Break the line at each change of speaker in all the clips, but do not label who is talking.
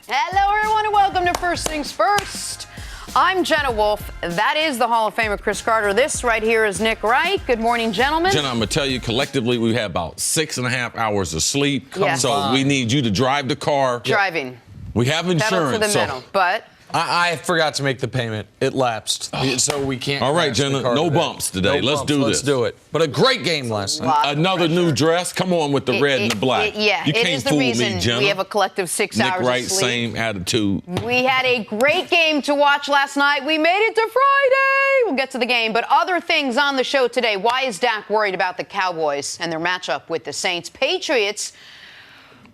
Hello, everyone, and welcome to First Things First. I'm Jenna Wolfe. That is the Hall of Famer Cris Carter. This right here is Nick Wright. Good morning, gentlemen.
Jenna, I'm going to tell you, collectively, we had about 6.5 hours of sleep.
Yes.
So we need you to drive the car.
Driving.
We have insurance.
Pedal to the metal, but...
I forgot to make the payment. It lapsed, so we can't.
All right, Jenna, no bumps today. Let's do this.
Let's do it. But a great game last night.
Another new dress. Come on with the red and the black. You can't fool me, Jenna.
We have a collective 6 hours
Nick Wright,
of sleep.
same attitude.
We had a great game to watch last night. We made it to Friday. We'll get to the game. But other things on the show today. Why is Dak worried about the Cowboys and their matchup with the Saints? Patriots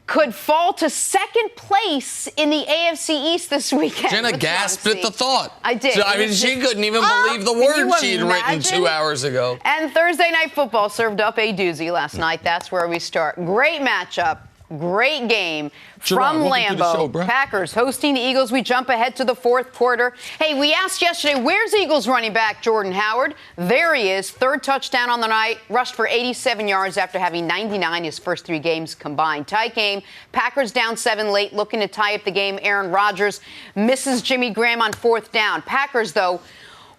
could fall to second place in the AFC East this weekend.
Jenna gasped at the thought.
I did.
So, she couldn't even believe the words she'd written 2 hours ago.
And Thursday Night Football served up a doozy last night. That's where we start. Great matchup. Great game from Lambeau. Packers hosting the Eagles. We jump ahead to the fourth quarter. Hey, we asked yesterday, where's Eagles running back Jordan Howard? There he is. Third touchdown on the night. Rushed for 87 yards after having 99 his first 3 games combined. Tight game. Packers down 7 late, looking to tie up the game. Aaron Rodgers misses Jimmy Graham on fourth down. Packers, though,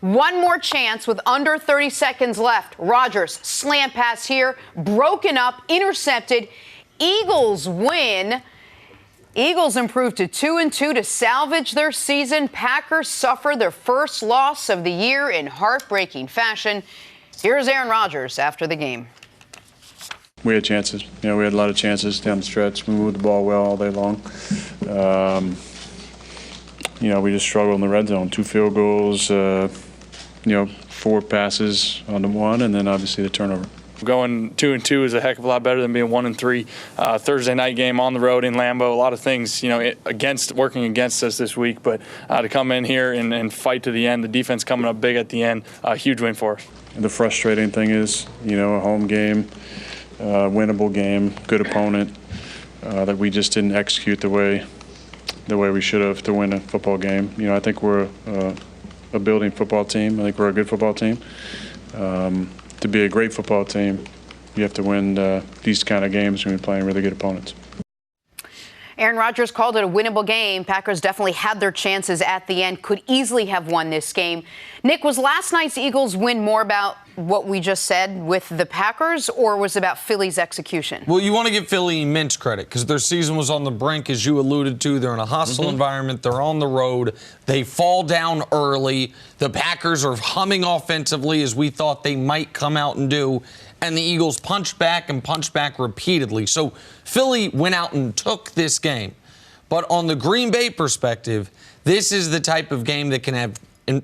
one more chance with under 30 seconds left. Rodgers, slant pass here, broken up, intercepted. Eagles win. Eagles improve to 2-2 to salvage their season. Packers suffer their first loss of the year in heartbreaking fashion. Here's Aaron Rodgers after the game.
We had chances. We had a lot of chances down the stretch. We moved the ball well all day long. We just struggled in the red zone. 2 field goals, 4 passes on the one, and then obviously the turnover.
Going 2-2 is a heck of a lot better than being 1-3. Thursday night game on the road in Lambeau. A lot of things, working against us this week. But to come in here and fight to the end, the defense coming up big at the end, a huge win for us.
The frustrating thing is, a home game, winnable game, good opponent, that we just didn't execute the way we should have to win a football game. I think we're a building football team. I think we're a good football team. To be a great football team, you have to win these kind of games when you're playing really good opponents.
Aaron Rodgers called it a winnable game. Packers definitely had their chances at the end, could easily have won this game. Nick, was last night's Eagles win more about what we just said with the Packers, or was it about Philly's execution?
Well, you want to give Philly immense credit because their season was on the brink, as you alluded to. They're in a hostile environment. They're on the road. They fall down early. The Packers are humming offensively, as we thought they might come out and do. And the Eagles punched back repeatedly. So Philly went out and took this game. But on the Green Bay perspective, this is the type of game that can have,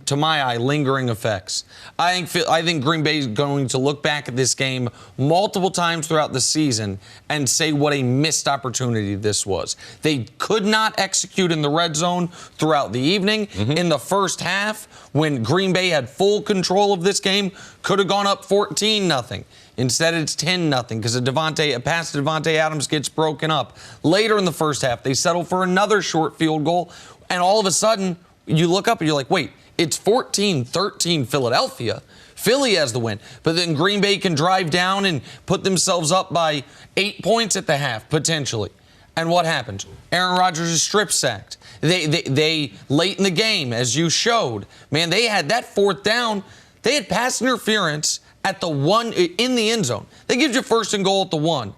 to my eye, lingering effects. I think Green Bay is going to look back at this game multiple times throughout the season and say what a missed opportunity this was. They could not execute in the red zone throughout the evening. In the first half, when Green Bay had full control of this game, could have gone up 14-0. Instead, it's 10-0 because a pass to Davante Adams gets broken up. Later in the first half, they settle for another short field goal, and all of a sudden, you look up and you're like, wait, it's 14-13 Philadelphia. Philly has the win. But then Green Bay can drive down and put themselves up by 8 points at the half, potentially. And what happens? Aaron Rodgers is strip sacked. They late in the game, as you showed, man, they had that fourth down. They had pass interference at the 1 in the end zone. They give you first and goal at the 1.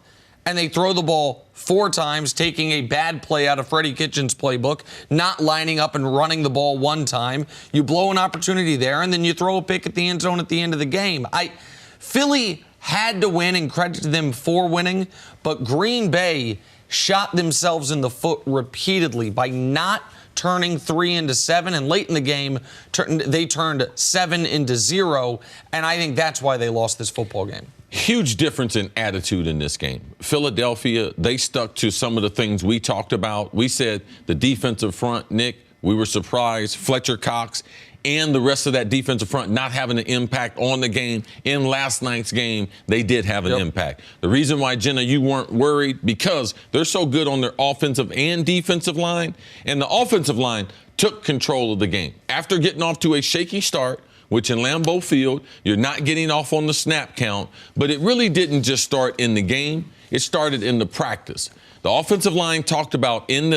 And they throw the ball 4 times, taking a bad play out of Freddie Kitchens' playbook, not lining up and running the ball 1 time. You blow an opportunity there, and then you throw a pick at the end zone at the end of the game. Philly had to win, and credit to them for winning, but Green Bay shot themselves in the foot repeatedly by not turning 3 into 7, and late in the game, they turned 7 into 0, and I think that's why they lost this football game.
Huge difference in attitude in this game. Philadelphia, they stuck to some of the things we talked about. We said the defensive front, Nick, we were surprised. Fletcher Cox and the rest of that defensive front not having an impact on the game. In last night's game, they did have an impact. The reason why, Jenna, you weren't worried, because they're so good on their offensive and defensive line, and the offensive line took control of the game. After getting off to a shaky start, which in Lambeau Field, you're not getting off on the snap count, but it really didn't just start in the game. It started in the practice. The offensive line talked about in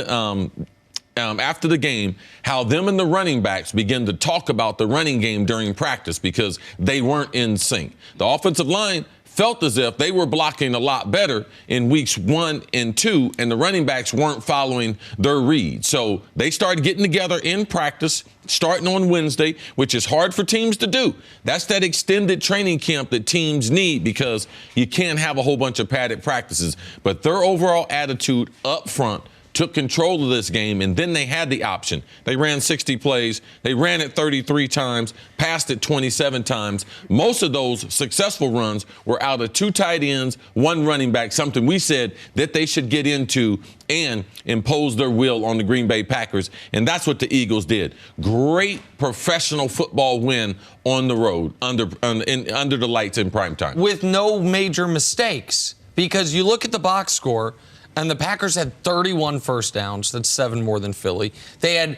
after the game how them and the running backs began to talk about the running game during practice because they weren't in sync. The offensive line felt as if they were blocking a lot better in weeks 1 and 2, and the running backs weren't following their read. So they started getting together in practice starting on Wednesday, which is hard for teams to do. That's that extended training camp that teams need because you can't have a whole bunch of padded practices. But their overall attitude up front took control of this game, and then they had the option. They ran 60 plays. They ran it 33 times, passed it 27 times. Most of those successful runs were out of 2 tight ends, 1 running back, something we said that they should get into and impose their will on the Green Bay Packers, and that's what the Eagles did. Great professional football win on the road under the lights in prime time.
With no major mistakes, because you look at the box score, and the Packers had 31 first downs. That's 7 more than Philly. They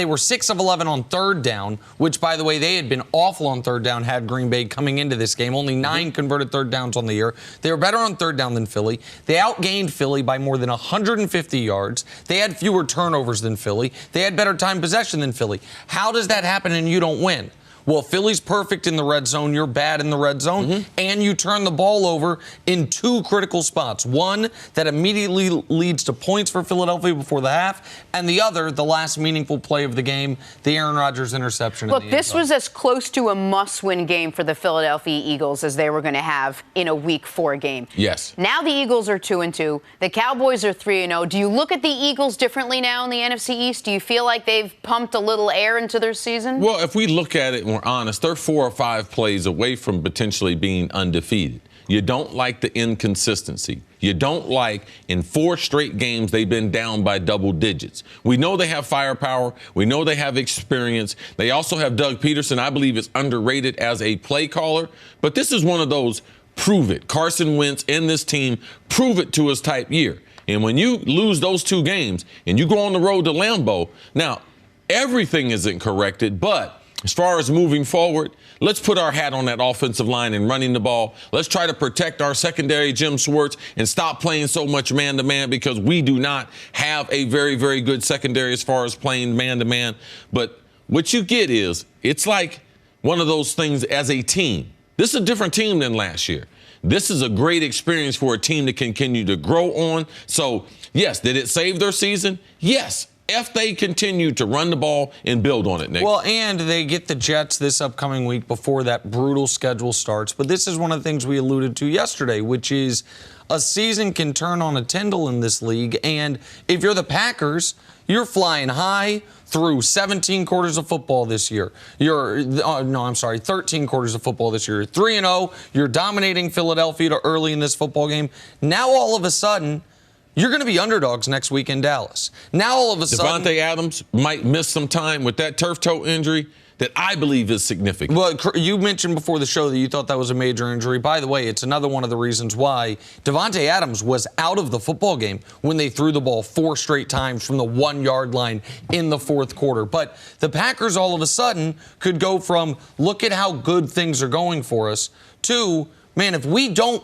were 6 of 11 on third down, which, by the way, they had been awful on third down had Green Bay coming into this game. Only 9 converted third downs on the year. They were better on third down than Philly. They outgained Philly by more than 150 yards. They had fewer turnovers than Philly. They had better time possession than Philly. How does that happen and you don't win? Well, Philly's perfect in the red zone. You're bad in the red zone. And you turn the ball over in 2 critical spots. One that immediately leads to points for Philadelphia before the half, and the other, the last meaningful play of the game, the Aaron Rodgers interception.
Look, this was as close to a must-win game for the Philadelphia Eagles as they were going to have in a Week 4 game.
Yes.
Now the Eagles are 2-2. The Cowboys are 3-0. Do you look at the Eagles differently now in the NFC East? Do you feel like they've pumped a little air into their season?
Well, if we look at it and we're honest, they're 4 or 5 plays away from potentially being undefeated. You don't like the inconsistency. You don't like in 4 straight games they've been down by double digits. We know they have firepower. We know they have experience. They also have Doug Peterson, I believe, is underrated as a play caller. But this is one of those prove it. Carson Wentz and this team prove it to us type year. And when you lose those 2 games and you go on the road to Lambeau, now everything isn't corrected, but as far as moving forward, let's put our hat on that offensive line and running the ball. Let's try to protect our secondary, Jim Schwartz, and stop playing so much man-to-man because we do not have a very, very good secondary as far as playing man-to-man. But what you get is it's like one of those things as a team. This is a different team than last year. This is a great experience for a team to continue to grow on. So, yes, did it save their season? Yes. If they continue to run the ball and build on it, Nick.
Well, and they get the Jets this upcoming week before that brutal schedule starts. But this is one of the things we alluded to yesterday, which is a season can turn on a Tyndall in this league. And if you're the Packers, you're flying high through 17 quarters of football this year. 13 quarters of football this year. You're 3-0. You're dominating Philadelphia to early in this football game. Now, all of a sudden, you're going to be underdogs next week in Dallas. Now, all of a sudden,
Davante Adams might miss some time with that turf toe injury that I believe is significant.
Well, you mentioned before the show that you thought that was a major injury. By the way, it's another one of the reasons why Davante Adams was out of the football game when they threw the ball 4 straight times from the 1-yard line in the 4th quarter. But the Packers all of a sudden could go from look at how good things are going for us to, man, if we don't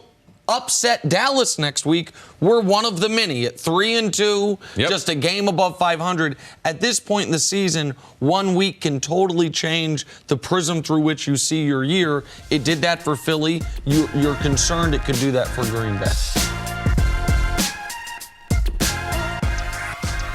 upset Dallas next week, we're one of the many at 3-2, just a game above 500. At this point in the season, 1 week can totally change the prism through which you see your year. It did that for Philly. You're concerned it could do that for Green Bay.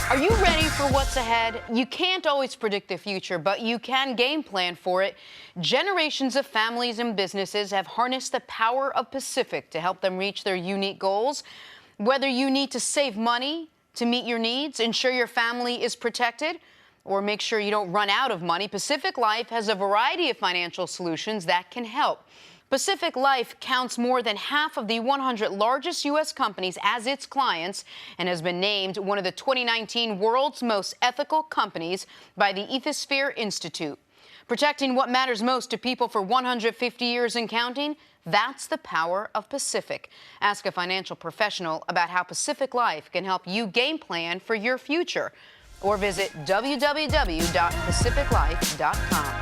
Are you ready for what's ahead? You can't always predict the future, but you can game plan for it. Generations of families and businesses have harnessed the power of Pacific to help them reach their unique goals. Whether you need to save money to meet your needs, ensure your family is protected, or make sure you don't run out of money, Pacific Life has a variety of financial solutions that can help. Pacific Life counts more than half of the 100 largest U.S. companies as its clients and has been named one of the 2019 world's most ethical companies by the Ethisphere Institute. Protecting what matters most to people for 150 years and counting, that's the power of Pacific. Ask a financial professional about how Pacific Life can help you game plan for your future, or visit www.pacificlife.com.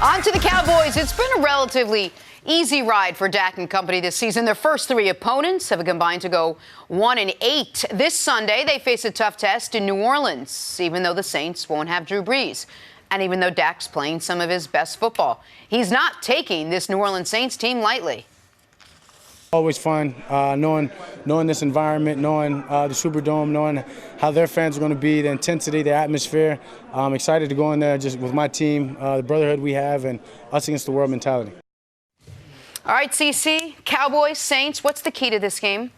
On to the Cowboys. It's been a relatively easy ride for Dak and company this season. Their first three opponents have combined to go 1-8. This Sunday, they face a tough test in New Orleans, even though the Saints won't have Drew Brees. And even though Dak's playing some of his best football, he's not taking this New Orleans Saints team lightly.
Always fun knowing this environment, knowing the Superdome, knowing how their fans are going to be, the intensity, the atmosphere. I'm excited to go in there just with my team, the brotherhood we have, and us against the world mentality.
All right, CC, Cowboys, Saints, what's the key to this game?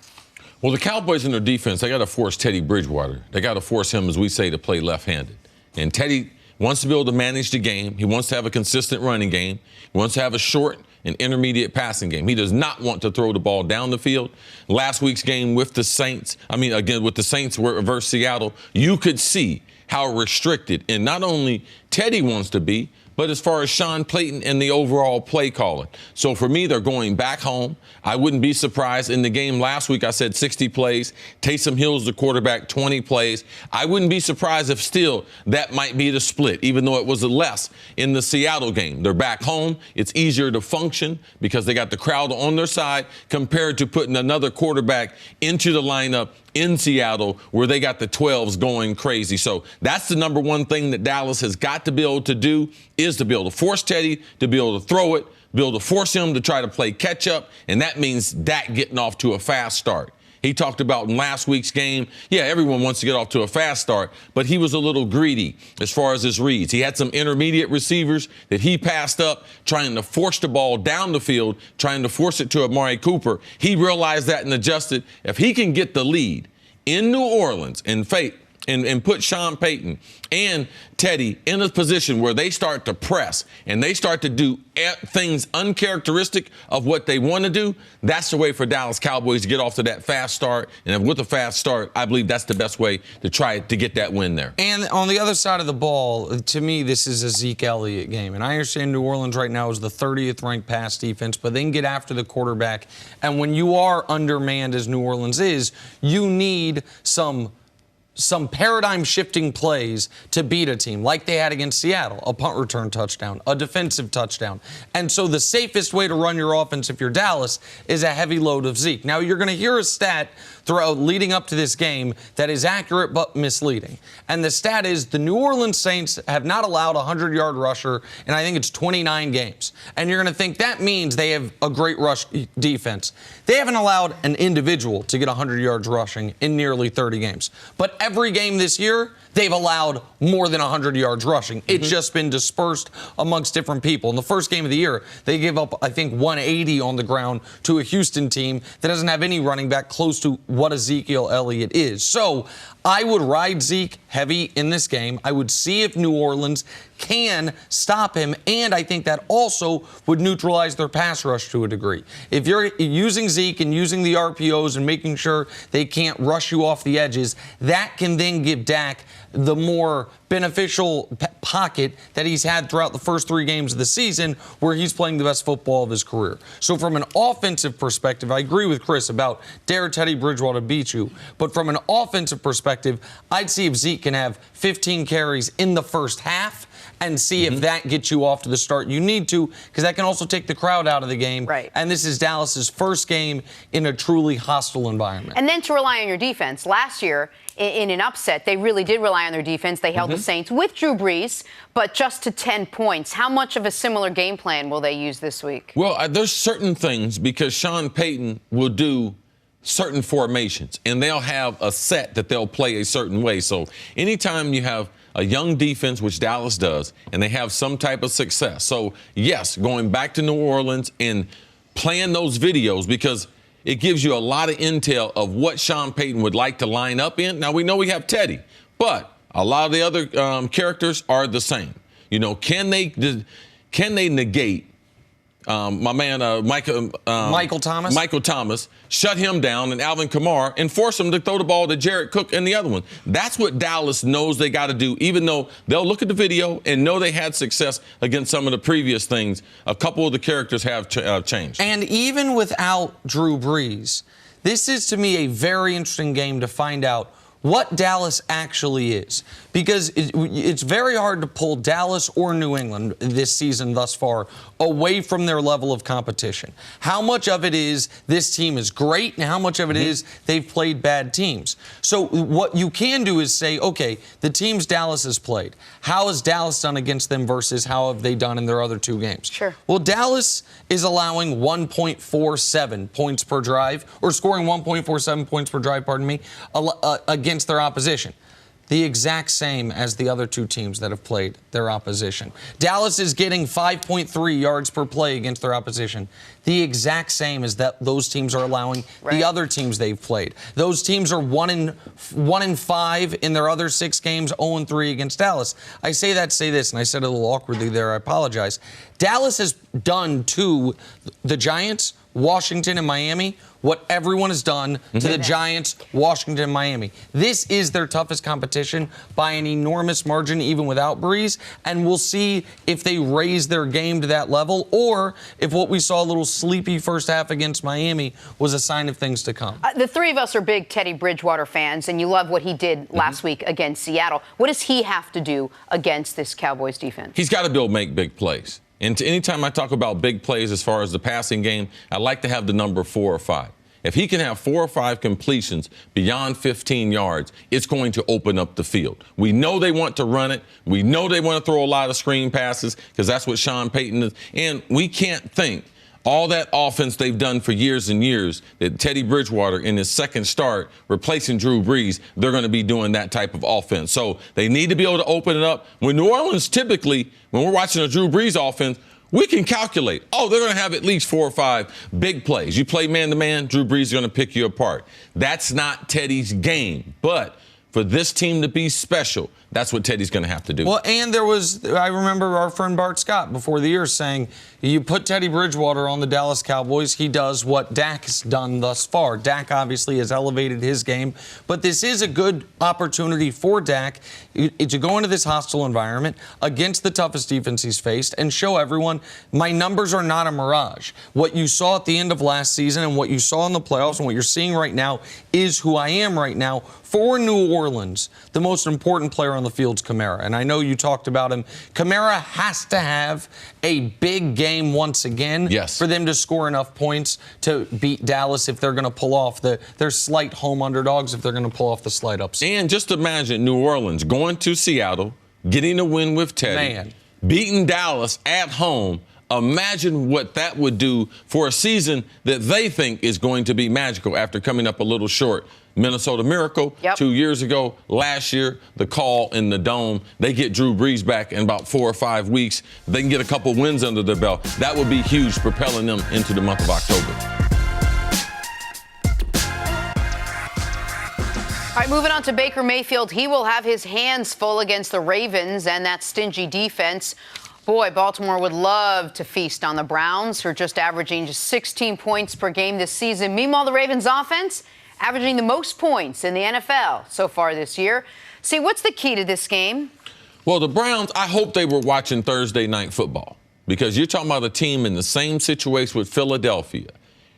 Well, the Cowboys in their defense, they got to force Teddy Bridgewater. They got to force him, as we say, to play left-handed. And Teddy wants to be able to manage the game. He wants to have a consistent running game. He wants to have a short and intermediate passing game. He does not want to throw the ball down the field. Last week's game with the Saints, with the Saints versus Seattle, you could see how restricted, and not only Teddy wants to be, but as far as Sean Payton and the overall play calling. So for me, they're going back home. I wouldn't be surprised. In the game last week, I said 60 plays. Taysom Hill's the quarterback, 20 plays. I wouldn't be surprised if still that might be the split, even though it was less in the Seattle game. They're back home. It's easier to function because they got the crowd on their side compared to putting another quarterback into the lineup in Seattle where they got the 12s going crazy. So that's the number one thing that Dallas has got to be able to do, is to be able to force Teddy to be able to throw it, be able to force him to try to play catch up, and that means Dak getting off to a fast start. He talked about in last week's game, yeah, everyone wants to get off to a fast start, but he was a little greedy as far as his reads. He had some intermediate receivers that he passed up, trying to force the ball down the field, trying to force it to Amari Cooper. He realized that and adjusted. If he can get the lead in New Orleans and put Sean Payton and Teddy in a position where they start to press and they start to do things uncharacteristic of what they want to do, that's the way for Dallas Cowboys to get off to that fast start. And with a fast start, I believe that's the best way to try to get that win there.
And on the other side of the ball, to me, this is a Zeke Elliott game. And I understand New Orleans right now is the 30th ranked pass defense, but they can get after the quarterback. And when you are undermanned, as New Orleans is, you need some paradigm-shifting plays to beat a team, like they had against Seattle, a punt return touchdown, a defensive touchdown. And so the safest way to run your offense if you're Dallas is a heavy load of Zeke. Now, you're going to hear a stat throughout leading up to this game that is accurate but misleading. And the stat is the New Orleans Saints have not allowed a 100-yard rusher in, I think it's 29 games. And you're going to think that means they have a great rush defense. They haven't allowed an individual to get 100 yards rushing in nearly 30 games. But every game this year, they've allowed more than 100 yards rushing. It's just been dispersed amongst different people. In the first game of the year, they gave up, I think, 180 on the ground to a Houston team that doesn't have any running back close to what Ezekiel Elliott is. So I would ride Zeke heavy in this game. I would see if New Orleans can stop him, and I think that also would neutralize their pass rush to a degree. If you're using Zeke and using the RPOs and making sure they can't rush you off the edges, that can then give Dak the more beneficial pocket that he's had throughout the first 3 games of the season where he's playing the best football of his career. So from an offensive perspective, I agree with Chris about dare Teddy Bridgewater beat you. But from an offensive perspective, I'd see if Zeke can have 15 carries in the first half and see if that gets you off to the start you need to, because that can also take the crowd out of the game.
Right.
And this is Dallas's first game in a truly hostile environment.
And then to rely on your defense. Last year, in an upset, they really did rely on their defense. They held the Saints with Drew Brees, but just to 10 points. How much of a similar game plan will they use this week?
Well, there's certain things because Sean Payton will do certain formations, and they'll have a set that they'll play a certain way. So anytime you have a young defense, which Dallas does, and they have some type of success. So, yes, going back to New Orleans and playing those videos because it gives you a lot of intel of what Sean Payton would like to line up in. Now, we know we have Teddy, but a lot of the other characters are the same. You know, can they negate my man Michael Thomas, shut him down, and Alvin Kamara, and force him to throw the ball to Jared Cook and the other one? That's what Dallas knows they got to do, even though they'll look at the video and know they had success against some of the previous things. A couple of the characters have changed.
And even without Drew Brees, this is, to me, a very interesting game to find out what Dallas actually is. because it's very hard to pull Dallas or New England this season thus far away from their level of competition. How much of it is this team is great and how much of it is they've played bad teams? So what you can do is say, okay, the teams Dallas has played, how has Dallas done against them versus how have they done in their other two games?
Sure.
Well, Dallas is allowing 1.47 points per drive, or scoring 1.47 points per drive, against their opposition. The exact same as the other two teams that have played their opposition. Dallas is getting 5.3 yards per play against their opposition. The exact same as that those teams are allowing the other teams they've played. Those teams are 1-5 in their other 6 games, 0-3 against Dallas. I say that to say this, and I said it a little awkwardly there, I apologize. Dallas has done to the Giants, Washington, and Miami what everyone has done to the Giants, Washington, and Miami. This is their toughest competition by an enormous margin, even without Breeze, and we'll see if they raise their game to that level or if what we saw a little sleepy first half against Miami was a sign of things to come.
The three of us are big Teddy Bridgewater fans, and you love what he did last week against Seattle. What does he have to do against this Cowboys defense?
He's got to make big plays. And anytime I talk about big plays as far as the passing game, I like to have the number 4 or 5. If he can have 4 or 5 completions beyond 15 yards, it's going to open up the field. We know they want to run it. We know they want to throw a lot of screen passes because that's what Sean Payton is. And we can't think all that offense they've done for years and years, that Teddy Bridgewater in his second start, replacing Drew Brees, they're going to be doing that type of offense. So they need to be able to open it up. When New Orleans typically, when we're watching a Drew Brees offense, we can calculate, they're going to have at least 4 or 5 big plays. You play man-to-man, Drew Brees is going to pick you apart. That's not Teddy's game. But for this team to be special, that's what Teddy's going to have to do.
Well, and I remember our friend Bart Scott before the year saying, you put Teddy Bridgewater on the Dallas Cowboys, he does what Dak has done thus far. Dak obviously has elevated his game, but this is a good opportunity for Dak to go into this hostile environment against the toughest defense he's faced and show everyone my numbers are not a mirage. What you saw at the end of last season and what you saw in the playoffs and what you're seeing right now is who I am right now. For New Orleans, the most important player on the field is Kamara. And I know you talked about him. Kamara has to have a big game once again for them to score enough points to beat Dallas if they're going to pull off their slight home underdogs, if they're going to pull off the slight upset.
And just imagine New Orleans going to Seattle, getting a win with Teddy, beating Dallas at home. Imagine what that would do for a season that they think is going to be magical after coming up a little short. Minnesota Miracle 2 years ago. Last year, the call in the Dome. They get Drew Brees back in about 4 or 5 weeks. They can get a couple wins under their belt. That would be huge, propelling them into the month of October.
All right, moving on to Baker Mayfield. He will have his hands full against the Ravens and that stingy defense. Boy, Baltimore would love to feast on the Browns, who are just averaging 16 points per game this season. Meanwhile, the Ravens offense averaging the most points in the NFL so far this year. See, what's the key to this game?
Well, the Browns, I hope they were watching Thursday Night Football because you're talking about a team in the same situation with Philadelphia.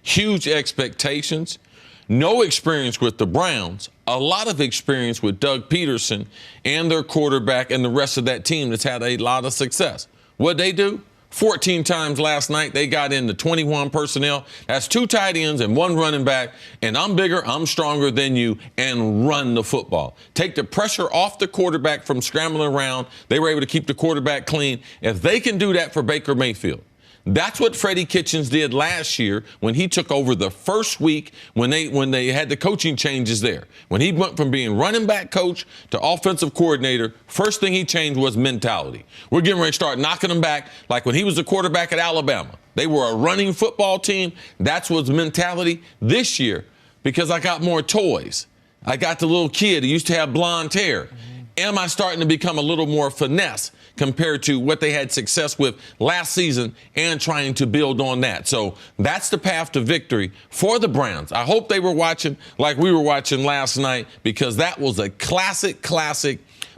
Huge expectations, no experience with the Browns, a lot of experience with Doug Peterson and their quarterback and the rest of that team that's had a lot of success. What'd they do? 14 times last night, they got into 21 personnel. That's 2 tight ends and 1 running back. And I'm bigger, I'm stronger than you, and run the football. Take the pressure off the quarterback from scrambling around. They were able to keep the quarterback clean. If they can do that for Baker Mayfield, that's what Freddie Kitchens did last year when he took over the first week when they had the coaching changes there. When he went from being running back coach to offensive coordinator, first thing he changed was mentality. We're getting ready to start knocking them back like when he was the quarterback at Alabama. They were a running football team. That's what's mentality this year because I got more toys. I got the little kid who used to have blonde hair. Am I starting to become a little more finesse compared to what they had success with last season and trying to build on that? So that's the path to victory for the Browns. I hope they were watching like we were watching last night because that was a classic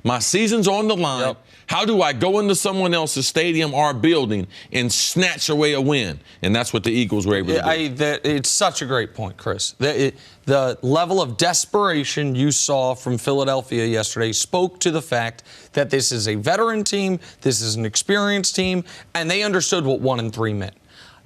My season's on the line.
Yep.
How do I go into someone else's stadium or building and snatch away a win? And that's what the Eagles were able to do.
It's such a great point, Chris. The level of desperation you saw from Philadelphia yesterday spoke to the fact that this is a veteran team, this is an experienced team, and they understood what 1-3 meant.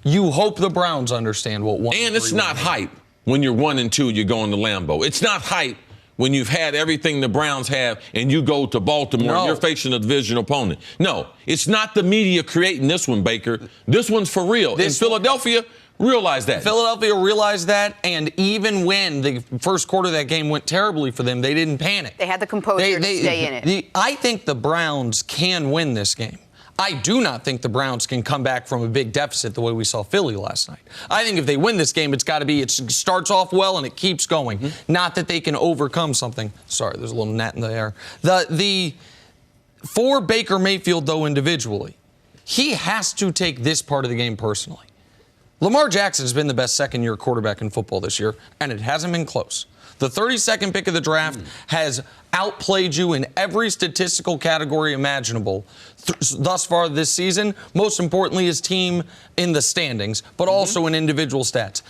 You hope the Browns understand what 1-3 meant.
And it's not hype when you're 1-2, you're going to Lambeau. It's not hype when you've had everything the Browns have and you go to Baltimore and you're facing a division opponent. No, it's not the media creating this one, Baker. This one's for real. And Philadelphia realized that.
Philadelphia realized that, and even when the first quarter of that game went terribly for them, they didn't panic.
They had the composure to stay in it.
I think the Browns can win this game. I do not think the Browns can come back from a big deficit the way we saw Philly last night. I think if they win this game, it starts off well and it keeps going. Mm-hmm. Not that they can overcome something. Sorry, there's a little gnat in the air. For Baker Mayfield, though, individually, he has to take this part of the game personally. Lamar Jackson has been the best second-year quarterback in football this year, and it hasn't been close. The 32nd pick of the draft has outplayed you in every statistical category imaginable thus far this season. Most importantly, his team in the standings, but also in individual stats.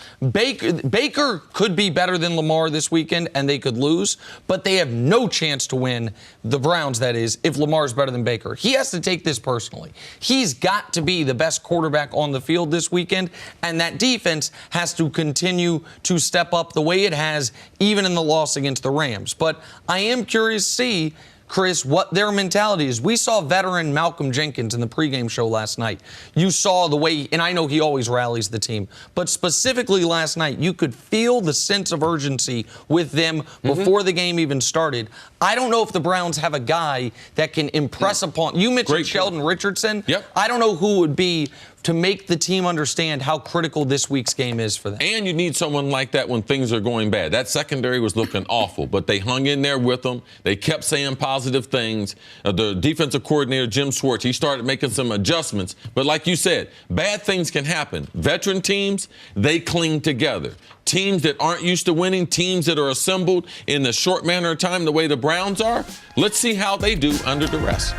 Baker could be better than Lamar this weekend, and they could lose, but they have no chance to win, the Browns, that is, if Lamar's better than Baker. He has to take this personally. He's got to be the best quarterback on the field this weekend, and that defense has to continue to step up the way it has, even in the loss against the Rams. But I am curious to see, Chris, what their mentality is. We saw veteran Malcolm Jenkins in the pregame show last night. You saw the way, and I know he always rallies the team, but specifically last night, you could feel the sense of urgency with them before the game even started. I don't know if the Browns have a guy that can impress upon. You mentioned Sheldon Richardson.
Yep.
I don't know who would be to make the team understand how critical this week's game is for them.
And you need someone like that when things are going bad. That secondary was looking awful, but they hung in there with them. They kept saying positive things. The defensive coordinator, Jim Schwartz, he started making some adjustments. But like you said, bad things can happen. Veteran teams, they cling together. Teams that aren't used to winning, teams that are assembled in a short manner of time the way the Browns are, let's see how they do under duress.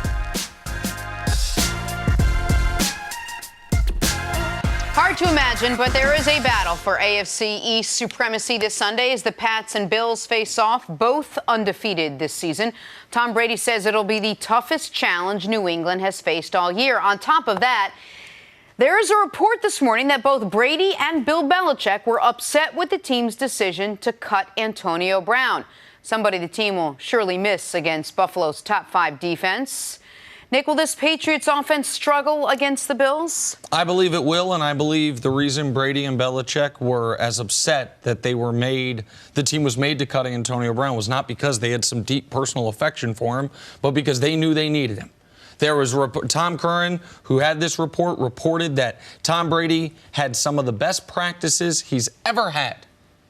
Hard to imagine, but there is a battle for AFC East supremacy this Sunday as the Pats and Bills face off, both undefeated this season. Tom Brady says it'll be the toughest challenge New England has faced all year. On top of that, there is a report this morning that both Brady and Bill Belichick were upset with the team's decision to cut Antonio Brown, somebody the team will surely miss against Buffalo's top 5 defense. Nick, will this Patriots offense struggle against the Bills?
I believe it will, and I believe the reason Brady and Belichick were as upset that the team was made to cut Antonio Brown was not because they had some deep personal affection for him, but because they knew they needed him. There was Tom Curran, who had this report, reported that Tom Brady had some of the best practices he's ever had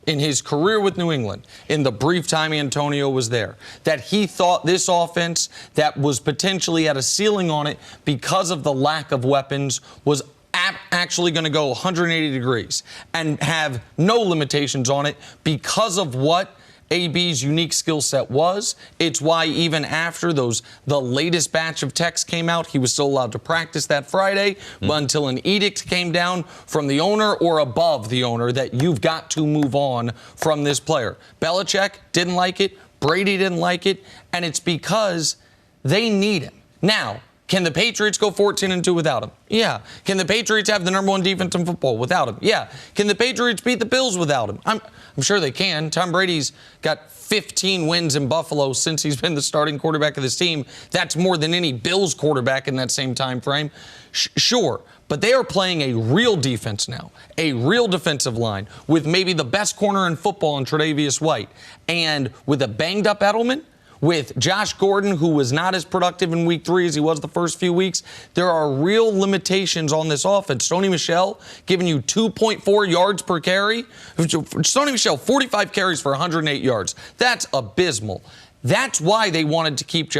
in his career with New England, in the brief time Antonio was there, that he thought this offense that was potentially at a ceiling on it because of the lack of weapons was actually going to go 180 degrees and have no limitations on it because of what AB's unique skill set was. It's why even after the latest batch of texts came out, he was still allowed to practice that Friday until an edict came down from the owner or above the owner that you've got to move on from this player. Belichick didn't like it. Brady didn't like it. And it's because they need him. Now, can the Patriots go 14-2 without him? Yeah. Can the Patriots have the number 1 defense in football without him? Yeah. Can the Patriots beat the Bills without him? I'm sure they can. Tom Brady's got 15 wins in Buffalo since he's been the starting quarterback of this team. That's more than any Bills quarterback in that same time frame. Sure. But they are playing a real defense now, a real defensive line with maybe the best corner in football in Tre'Davious White. And with a banged-up Edelman, with Josh Gordon, who was not as productive in week 3 as he was the first few weeks, there are real limitations on this offense. Sony Michel giving you 2.4 yards per carry. Sony Michel, 45 carries for 108 yards. That's abysmal. That's why they wanted to keep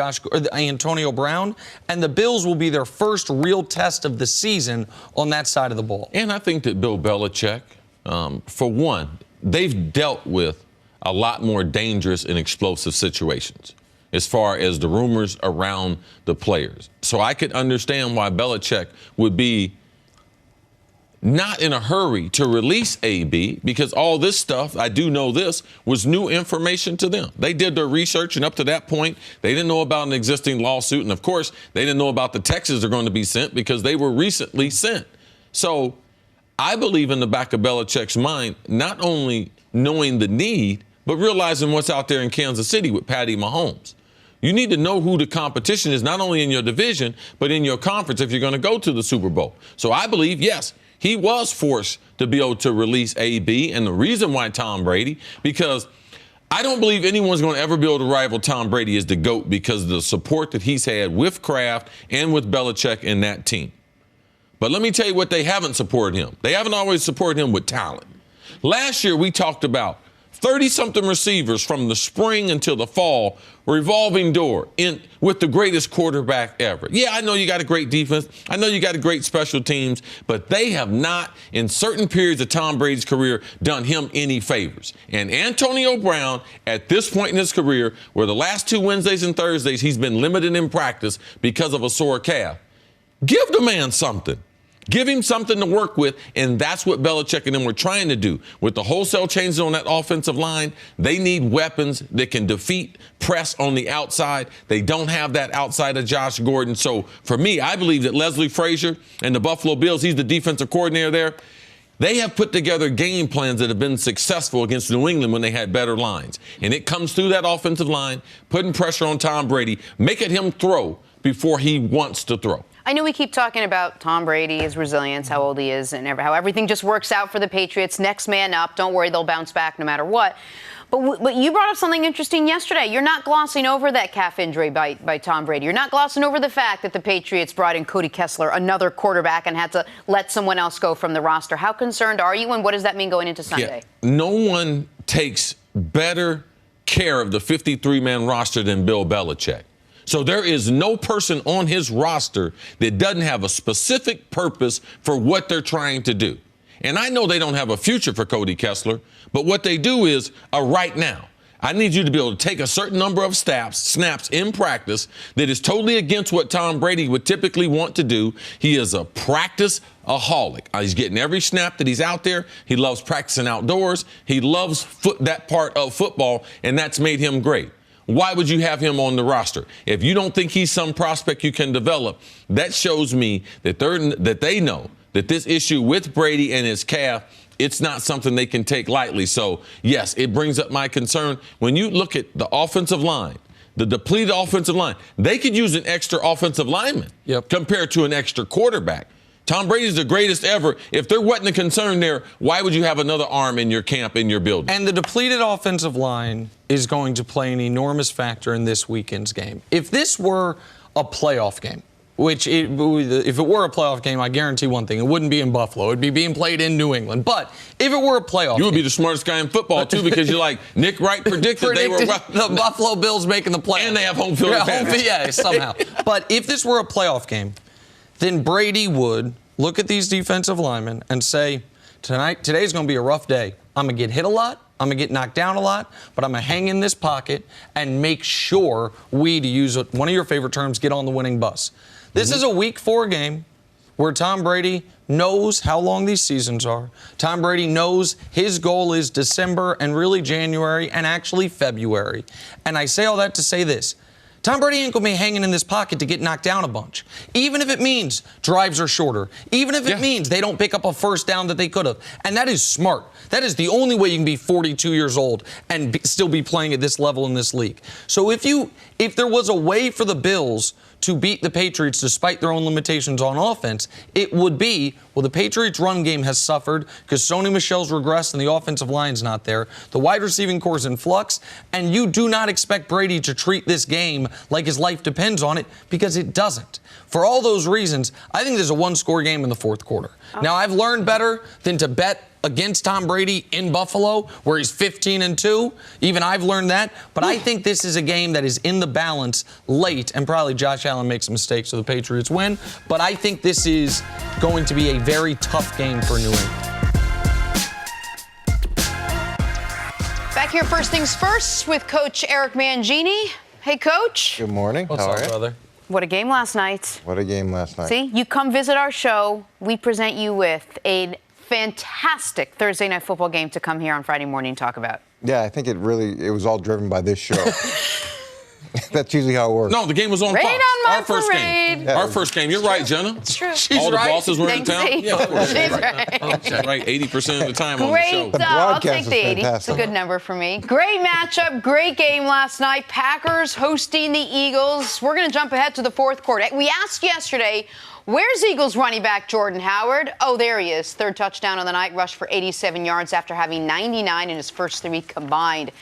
Antonio Brown, and the Bills will be their first real test of the season on that side of the ball.
And I think that Bill Belichick, for one, they've dealt with a lot more dangerous and explosive situations. as far as the rumors around the players. So I could understand why Belichick would be not in a hurry to release AB, because all this stuff, I do know this, was new information to them. They did their research, and up to that point, they didn't know about an existing lawsuit. And, of course, they didn't know about the texts they're going to be sent because they were recently sent. So I believe in the back of Belichick's mind, not only knowing the need, but realizing what's out there in Kansas City with Patty Mahomes. You need to know who the competition is, not only in your division, but in your conference if you're going to go to the Super Bowl. So I believe, yes, he was forced to be able to release AB, and the reason why Tom Brady, because I don't believe anyone's going to ever be able to rival Tom Brady as the GOAT because of the support that he's had with Kraft and with Belichick and that team. But let me tell you what they haven't supported him. They haven't always supported him with talent. Last year, we talked about 30-something receivers from the spring until the fall, revolving door with the greatest quarterback ever. Yeah, I know you got a great defense. I know you got a great special teams, but they have not, in certain periods of Tom Brady's career, done him any favors. And Antonio Brown, at this point in his career, where the last 2 Wednesdays and Thursdays he's been limited in practice because of a sore calf, give the man something. Give him something to work with, and that's what Belichick and them were trying to do. With the wholesale changes on that offensive line, they need weapons that can defeat press on the outside. They don't have that outside of Josh Gordon. So for me, I believe that Leslie Frazier and the Buffalo Bills, he's the defensive coordinator there, they have put together game plans that have been successful against New England when they had better lines. And it comes through that offensive line, putting pressure on Tom Brady, making him throw before he wants to throw.
I know we keep talking about Tom Brady, his resilience, how old he is, and how everything just works out for the Patriots. Next man up. Don't worry, they'll bounce back no matter what. But you brought up something interesting yesterday. You're not glossing over that calf injury by Tom Brady. You're not glossing over the fact that the Patriots brought in Cody Kessler, another quarterback, and had to let someone else go from the roster. How concerned are you, and what does that mean going into Sunday?
Yeah, no one takes better care of the 53-man roster than Bill Belichick. So there is no person on his roster that doesn't have a specific purpose for what they're trying to do. And I know they don't have a future for Cody Kessler, but what they do is right now. I need you to be able to take a certain number of snaps in practice that is totally against what Tom Brady would typically want to do. He is a practice-aholic. He's getting every snap that he's out there. He loves practicing outdoors. He loves that part of football, and that's made him great. Why would you have him on the roster? If you don't think he's some prospect you can develop, that shows me that they know that this issue with Brady and his calf, it's not something they can take lightly. So, yes, it brings up my concern. When you look at the offensive line, the depleted offensive line, they could use an extra offensive lineman compared to an extra quarterback. Tom Brady's the greatest ever. If there wasn't a concern there, why would you have another arm in your camp, in your building?
And the depleted offensive line is going to play an enormous factor in this weekend's game. If this were a playoff game, if it were a playoff game, I guarantee one thing, it wouldn't be in Buffalo. It would be being played in New England. But if it were a playoff game.
You would be the smartest guy in football, too, because you're like, Nick Wright predicted they were
the Buffalo Bills making the playoffs.
And they have home field advantage.
Yeah, somehow. But if this were a playoff game, then Brady would look at these defensive linemen and say, today's going to be a rough day. I'm going to get hit a lot. I'm going to get knocked down a lot, but I'm going to hang in this pocket and make sure to use one of your favorite terms, get on the winning bus. This is a Week 4 game where Tom Brady knows how long these seasons are. Tom Brady knows his goal is December and really January and actually February. And I say all that to say this. Tom Brady ain't going to be hanging in this pocket to get knocked down a bunch. Even if it means drives are shorter. Even if it means they don't pick up a first down that they could have. And that is smart. That is the only way you can be 42 years old and still be playing at this level in this league. So if there was a way for the Bills to beat the Patriots despite their own limitations on offense, it would be, well, the Patriots' run game has suffered because Sony Michel's regressed and the offensive line's not there. The wide receiving core is in flux, and you do not expect Brady to treat this game like his life depends on it because it doesn't. For all those reasons, I think there's a one-score game in the fourth quarter. Now, I've learned better than to bet against Tom Brady in Buffalo, where he's 15-2. Even I've learned that. But I think this is a game that is in the balance late, and probably Josh Allen makes a mistake so the Patriots win. But I think this is going to be a very tough game for New England.
Back here, first things first, with Coach Eric Mangini. Hey, Coach.
Good morning.
What's
How
up,
are you?
brother?
What a game last night.
What a game last night.
See, you come visit our show. We present you with a fantastic Thursday night football game to come here on Friday morning and talk about.
Yeah, I think it was all driven by this show. That's usually how it works.
No, the game was on
Rain
Fox.
on my
Our first
parade.
game. Our first game. You're right, Jenna.
It's true.
All the bosses were in
Thanks,
town.
Steve.
Yeah, of course.
She's right.
She's right 80% of the time on the
Great.
show.
I'll
broadcast
take
is
the 80. It's a
fantastic.
good number for me. Great matchup. Great game last night. Packers hosting the Eagles. We're going to jump ahead to the fourth quarter. We asked yesterday, where's Eagles running back Jordan Howard? Oh, there he is. Third touchdown of the night. Rushed for 87 yards after having 99 in his first 3 combined.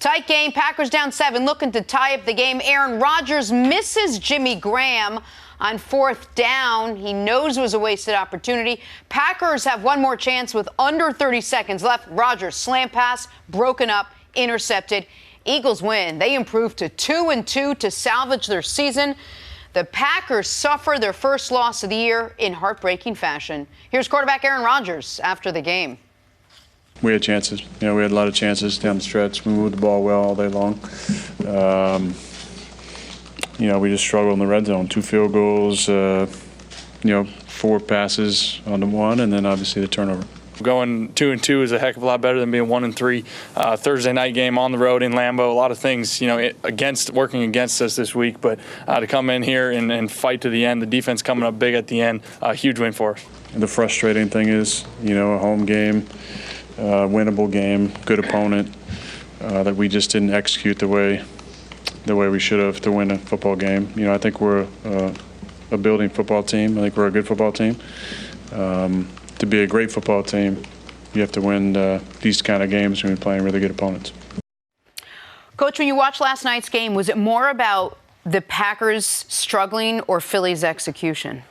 Tight game. Packers down 7, looking to tie up the game. Aaron Rodgers misses Jimmy Graham on 4th down. He knows it was a wasted opportunity. Packers have one more chance with under 30 seconds left. Rodgers slam pass, broken up, intercepted. Eagles win. They improve to 2-2 to salvage their season. The Packers suffer their first loss of the year in heartbreaking fashion. Here's quarterback Aaron Rodgers after the game.
We had chances. We had a lot of chances down the stretch. We moved the ball well all day long. We just struggled in the red zone. 2 field goals, 4 passes on the one, and then obviously the turnover.
Going 2-2 is a heck of a lot better than being 1-3. Thursday night game on the road in Lambeau. A lot of things, working against us this week. But to come in here and fight to the end, the defense coming up big at the end, a huge win for us.
And the frustrating thing is, a home game, winnable game, good opponent, that we just didn't execute the way we should have to win a football game. I think we're a building football team. I think we're a good football team. To be a great football team, you have to win these kind of games when you're playing really good opponents.
Coach, when you watched last night's game, was it more about the Packers struggling or Philly's execution?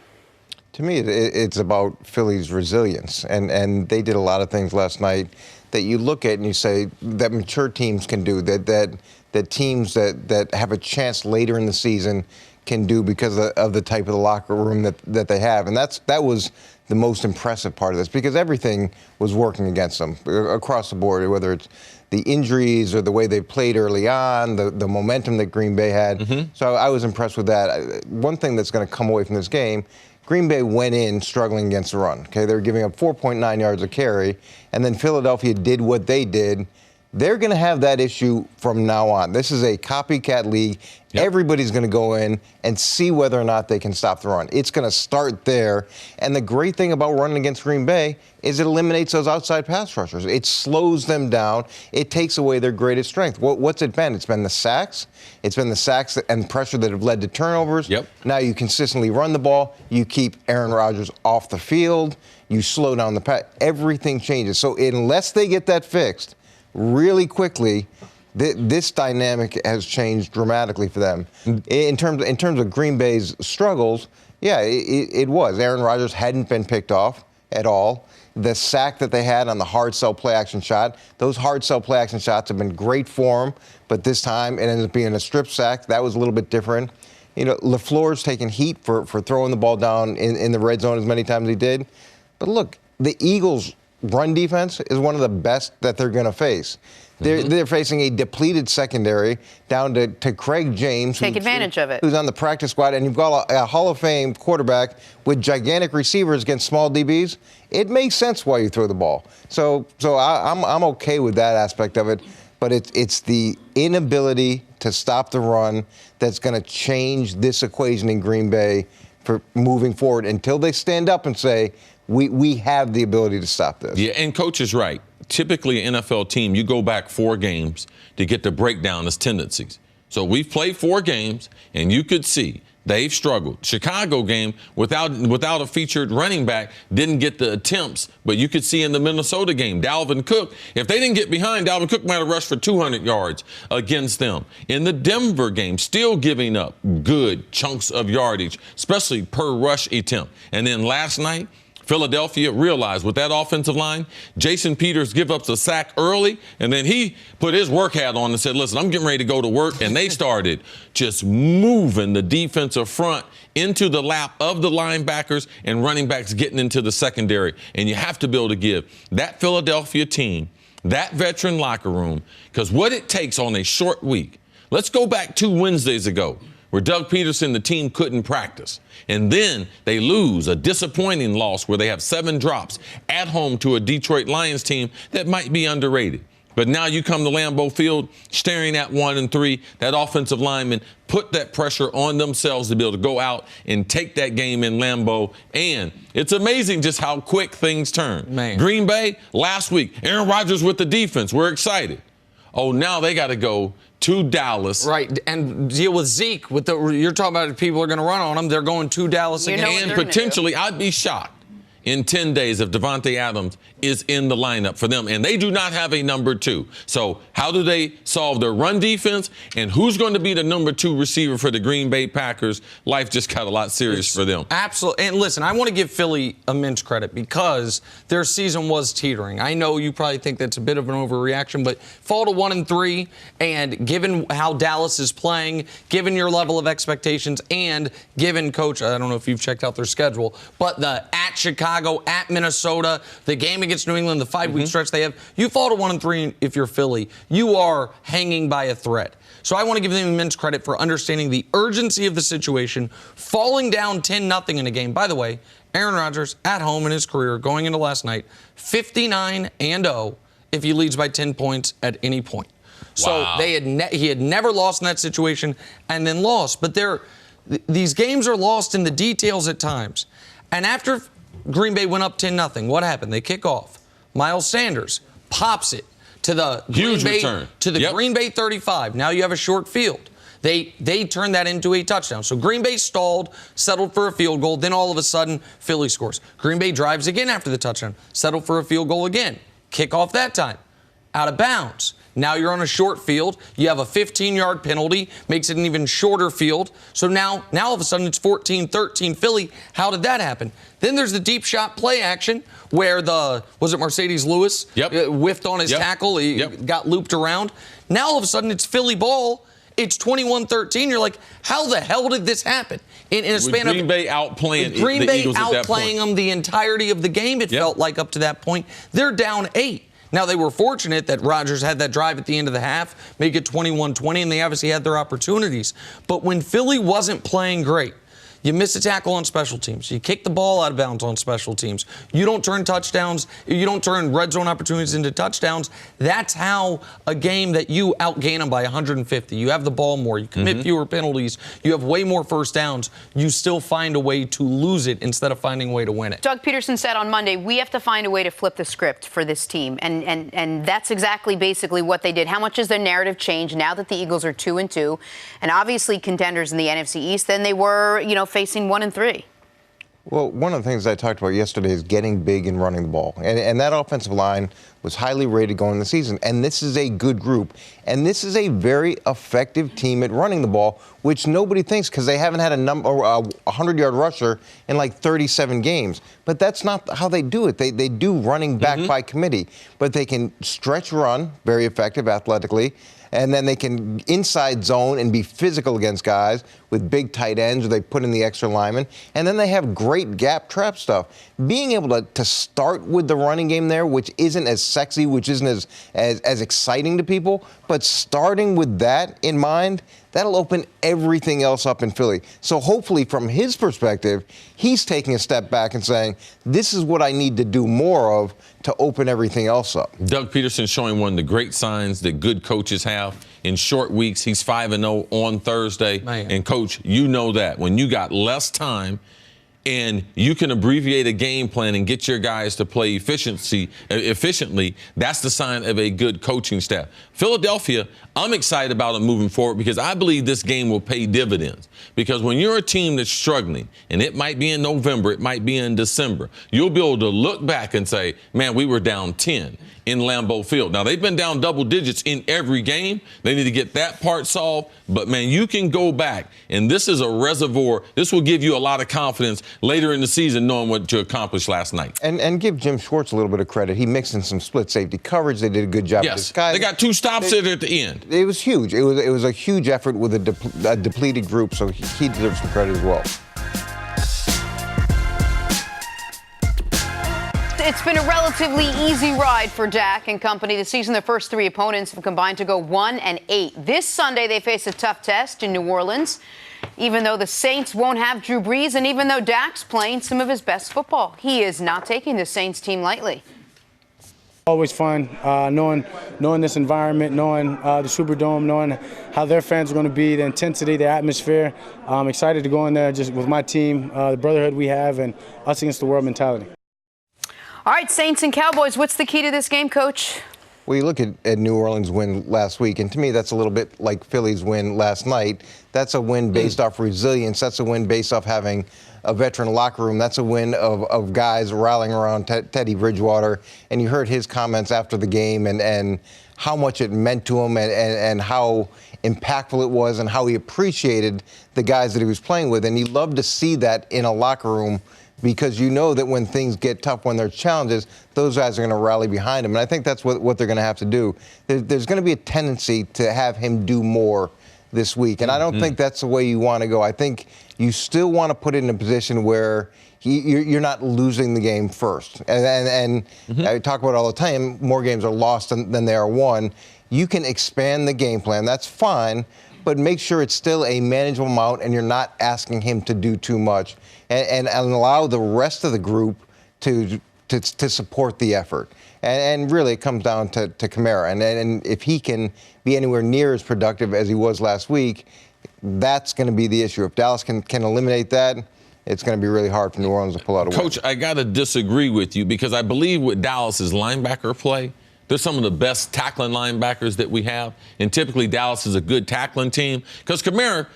To me, it's about Philly's resilience, and they did a lot of things last night that you look at and you say that mature teams can do, that teams that have a chance later in the season can do because of the type of the locker room that they have. And that was the most impressive part of this, because everything was working against them across the board, whether it's the injuries or the way they played early on, the momentum that Green Bay had. Mm-hmm. So I was impressed with that. One thing that's going to come away from this game, Green Bay went in struggling against the run. Okay, they were giving up 4.9 yards a carry, and then Philadelphia did what they did. They're going to have that issue from now on. This is a copycat league. Yep. Everybody's going to go in and see whether or not they can stop the run. It's going to start there. And the great thing about running against Green Bay is it eliminates those outside pass rushers. It slows them down. It takes away their greatest strength. What's it been? It's been the sacks. It's been the sacks and pressure that have led to turnovers.
Yep.
Now you consistently run the ball. You keep Aaron Rodgers off the field. You slow down the pass. Everything changes. So unless they get that fixed really quickly, this dynamic has changed dramatically for them. In terms of Green Bay's struggles, yeah, it was. Aaron Rodgers hadn't been picked off at all. The sack that they had on the hard sell play action shot, those hard sell play action shots have been great for them, but this time it ended up being a strip sack. That was a little bit different. LaFleur's taken heat for throwing the ball down in the red zone as many times as he did. But look, the Eagles' run defense is one of the best that they're going to face. They're facing a depleted secondary down to Craig James.
Take advantage of it.
Who's on the practice squad, and you've got a Hall of Fame quarterback with gigantic receivers against small DBs. It makes sense why you throw the ball. So I'm okay with that aspect of it. But it's the inability to stop the run that's going to change this equation in Green Bay for moving forward until they stand up and say, we have the ability to stop this.
Yeah, and Coach is right. Typically, an NFL team, you go back 4 games to get the breakdown of tendencies. So we've played 4 games, and you could see they've struggled. Chicago game, without a featured running back, didn't get the attempts, but you could see in the Minnesota game, Dalvin Cook, if they didn't get behind, Dalvin Cook might have rushed for 200 yards against them. In the Denver game, still giving up good chunks of yardage, especially per rush attempt. And then last night, Philadelphia realized with that offensive line, Jason Peters give up the sack early, and then he put his work hat on and said, listen, I'm getting ready to go to work. And they started just moving the defensive front into the lap of the linebackers and running backs getting into the secondary. And you have to be able to give that Philadelphia team, that veteran locker room, because what it takes on a short week Let's go back 2 Wednesdays ago where Doug Peterson, the team, couldn't practice. And then they lose a disappointing loss where they have 7 drops at home to a Detroit Lions team that might be underrated. But now you come to Lambeau Field staring at 1-3. That offensive lineman put that pressure on themselves to be able to go out and take that game in Lambeau. And it's amazing just how quick things turn.
Man.
Green Bay, last week, Aaron Rodgers with the defense. We're excited. Oh, now they got to go to Dallas.
Right, and deal with Zeke. You're talking about people are going to run on him. They're going to Dallas again.
And potentially, I'd be shocked in 10 days if Davante Adams is in the lineup for them. And they do not have a number 2. So how do they solve their run defense? And who's going to be the number 2 receiver for the Green Bay Packers? Life just got a lot serious for them.
Absolutely. And listen, I want to give Philly immense credit because their season was teetering. I know you probably think that's a bit of an overreaction, but fall to 1-3, and given how Dallas is playing, given your level of expectations, and given Coach, I don't know if you've checked out their schedule, but the at Chicago, at Minnesota, the game against New England, the 5-week stretch they have, you fall to 1-3 if you're Philly. You are hanging by a thread. So I want to give them immense credit for understanding the urgency of the situation, falling down 10-0 in a game. By the way, Aaron Rodgers at home in his career going into last night, 59-0 if he leads by 10 points at any point. So
Wow.
he had never lost in that situation and then lost. But these games are lost in the details at times. And after Green Bay went up 10-0, what happened? They kick off. Miles Sanders pops it to the
Huge
Green Bay,
return.
to the Green Bay 35. Now you have a short field. They turned that into a touchdown. So Green Bay stalled, settled for a field goal. Then all of a sudden, Philly scores. Green Bay drives again after the touchdown, settled for a field goal again. Kick off that time. Out of bounds. Now you're on a short field. You have a 15-yard penalty, makes it an even shorter field. So now all of a sudden it's 14-13 Philly. How did that happen? Then there's the deep shot play action where was it Mercedes Lewis? Whiffed on his tackle. He got looped around. Now all of a sudden it's Philly ball. It's 21-13. You're like, how the hell did this happen? In a span of
Green Bay outplaying
Green
the
Bay
Eagles at that
outplaying
point.
them the entirety of the game, it felt like up to that point. They're down 8. Now, they were fortunate that Rodgers had that drive at the end of the half, make it 21-20, and they obviously had their opportunities. But when Philly wasn't playing great, you miss a tackle on special teams. You kick the ball out of bounds on special teams. You don't turn touchdowns. You don't turn red zone opportunities into touchdowns. That's how a game that you outgain them by 150. You have the ball more. You commit fewer penalties. You have way more first downs. You still find a way to lose it instead of finding a way to win it.
Doug Peterson said on Monday, we have to find a way to flip the script for this team. And that's exactly basically what they did. How much has their narrative changed now that the Eagles are 2-2 and obviously contenders in the NFC East than they were, facing 1-3?
Well, one of the things I talked about yesterday is getting big and running the ball. And that offensive line was highly rated going into the season. And this is a good group. And this is a very effective team at running the ball, which nobody thinks because they haven't had a 100-yard rusher in like 37 games. But that's not how they do it. They do running back by committee. But they can stretch run, very effective athletically. And then they can inside zone and be physical against guys with big tight ends or they put in the extra lineman. And then they have great gap trap stuff. Being able to start with the running game there, which isn't as sexy, which isn't as exciting to people, but starting with that in mind, that'll open everything else up in Philly. So hopefully from his perspective, he's taking a step back and saying, this is what I need to do more of to open everything else up.
Doug Peterson showing one of the great signs that good coaches have. In short weeks, he's 5-0 on Thursday.
Man.
And, Coach, you know that. When you got less time and you can abbreviate a game plan and get your guys to play efficiently, that's the sign of a good coaching staff. Philadelphia, I'm excited about them moving forward because I believe this game will pay dividends. Because when you're a team that's struggling, and it might be in November, it might be in December, you'll be able to look back and say, man, we were down 10 in Lambeau Field. Now, they've been down double digits in every game. They need to get that part solved. But, man, you can go back, and this is a reservoir. This will give you a lot of confidence later in the season knowing what you accomplished last night.
And give Jim Schwartz a little bit of credit. He mixed in some split safety coverage. They did a good job with this guy.
They got 2 stops at the end.
It was huge. It was a huge effort with a depleted group, so he deserves some credit as well.
It's been a relatively easy ride for Dak and company this season. Their first three opponents have combined to go 1-8. This Sunday, they face a tough test in New Orleans, even though the Saints won't have Drew Brees and even though Dak's playing some of his best football. He is not taking the Saints team lightly.
Always fun knowing this environment, knowing the Superdome, knowing how their fans are going to be, the intensity, the atmosphere. I'm excited to go in there just with my team, the brotherhood we have, and us against the world mentality.
All right, Saints and Cowboys, what's the key to this game, Coach?
Well, you look at New Orleans' win last week, and to me, that's a little bit like Philly's win last night. That's a win based off resilience. That's a win based off having a veteran locker room. That's a win of guys rallying around Teddy Bridgewater. And you heard his comments after the game and how much it meant to him and how impactful it was and how he appreciated the guys that he was playing with. And he loved to see that in a locker room, because you know that when things get tough, when there's challenges, those guys are going to rally behind him. And I think that's what they're going to have to do. There's going to be a tendency to have him do more this week. And I don't think that's the way you want to go. I think you still want to put it in a position where you're not losing the game first. And I talk about it all the time, more games are lost than they are won. You can expand the game plan. That's fine. But make sure it's still a manageable amount and you're not asking him to do too much. And allow the rest of the group to support the effort. And really, it comes down to Kamara. And if he can be anywhere near as productive as he was last week, that's going to be the issue. If Dallas can eliminate that, it's going to be really hard for New Orleans to pull out a win.
Coach, I got to disagree with you because I believe with Dallas's linebacker play, they're some of the best tackling linebackers that we have. And typically, Dallas is a good tackling team because Kamara,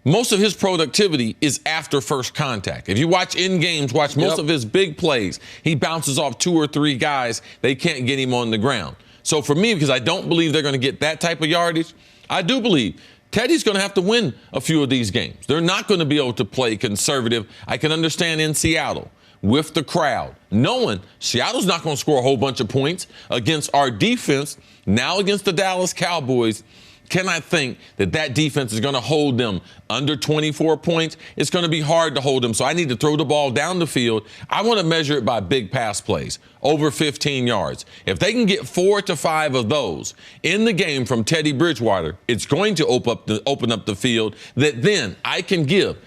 most of his productivity is after first contact. If you watch in games, watch most of his big plays, he bounces off 2 or 3 guys. They can't get him on the ground. So for me, because I don't believe they're going to get that type of yardage, I do believe Teddy's going to have to win a few of these games. They're not going to be able to play conservative. I can understand in Seattle with the crowd, knowing Seattle's not going to score a whole bunch of points against our defense. Now against the Dallas Cowboys, can I think that defense is going to hold them under 24 points? It's going to be hard to hold them. So I need to throw the ball down the field. I want to measure it by big pass plays, over 15 yards. If they can get 4 to 5 of those in the game from Teddy Bridgewater, it's going to open up the field that then I can give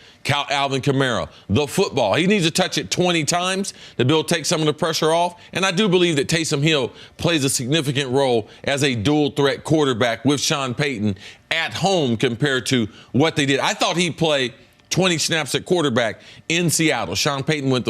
Alvin Kamara the football. He needs to touch it 20 times to be able to take some of the pressure off. And I do believe that Taysom Hill plays a significant role as a dual threat quarterback with Sean Payton at home compared to what they did. I thought he'd play 20 snaps at quarterback in Seattle. Sean Payton went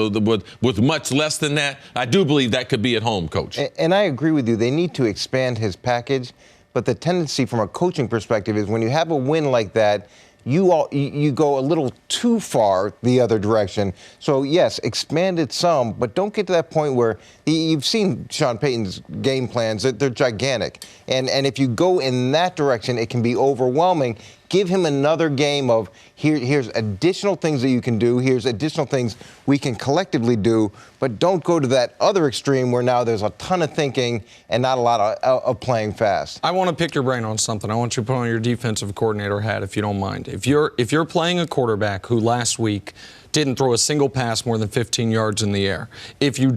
with much less than that. I do believe that could be at home, Coach.
And I agree with you. They need to expand his package. But the tendency from a coaching perspective is when you have a win like that, you go a little too far the other direction. So, yes, expand it some, but don't get to that point where you've seen Sean Payton's game plans. They're gigantic. And if you go in that direction, it can be overwhelming. Give him another game of here's additional things that you can do. Here's additional things we can collectively do. But don't go to that other extreme where now there's a ton of thinking and not a lot of playing fast.
I want to pick your brain on something. I want you to put on your defensive coordinator hat, if you don't mind. If you're playing a quarterback who last week didn't throw a single pass more than 15 yards in the air. If you're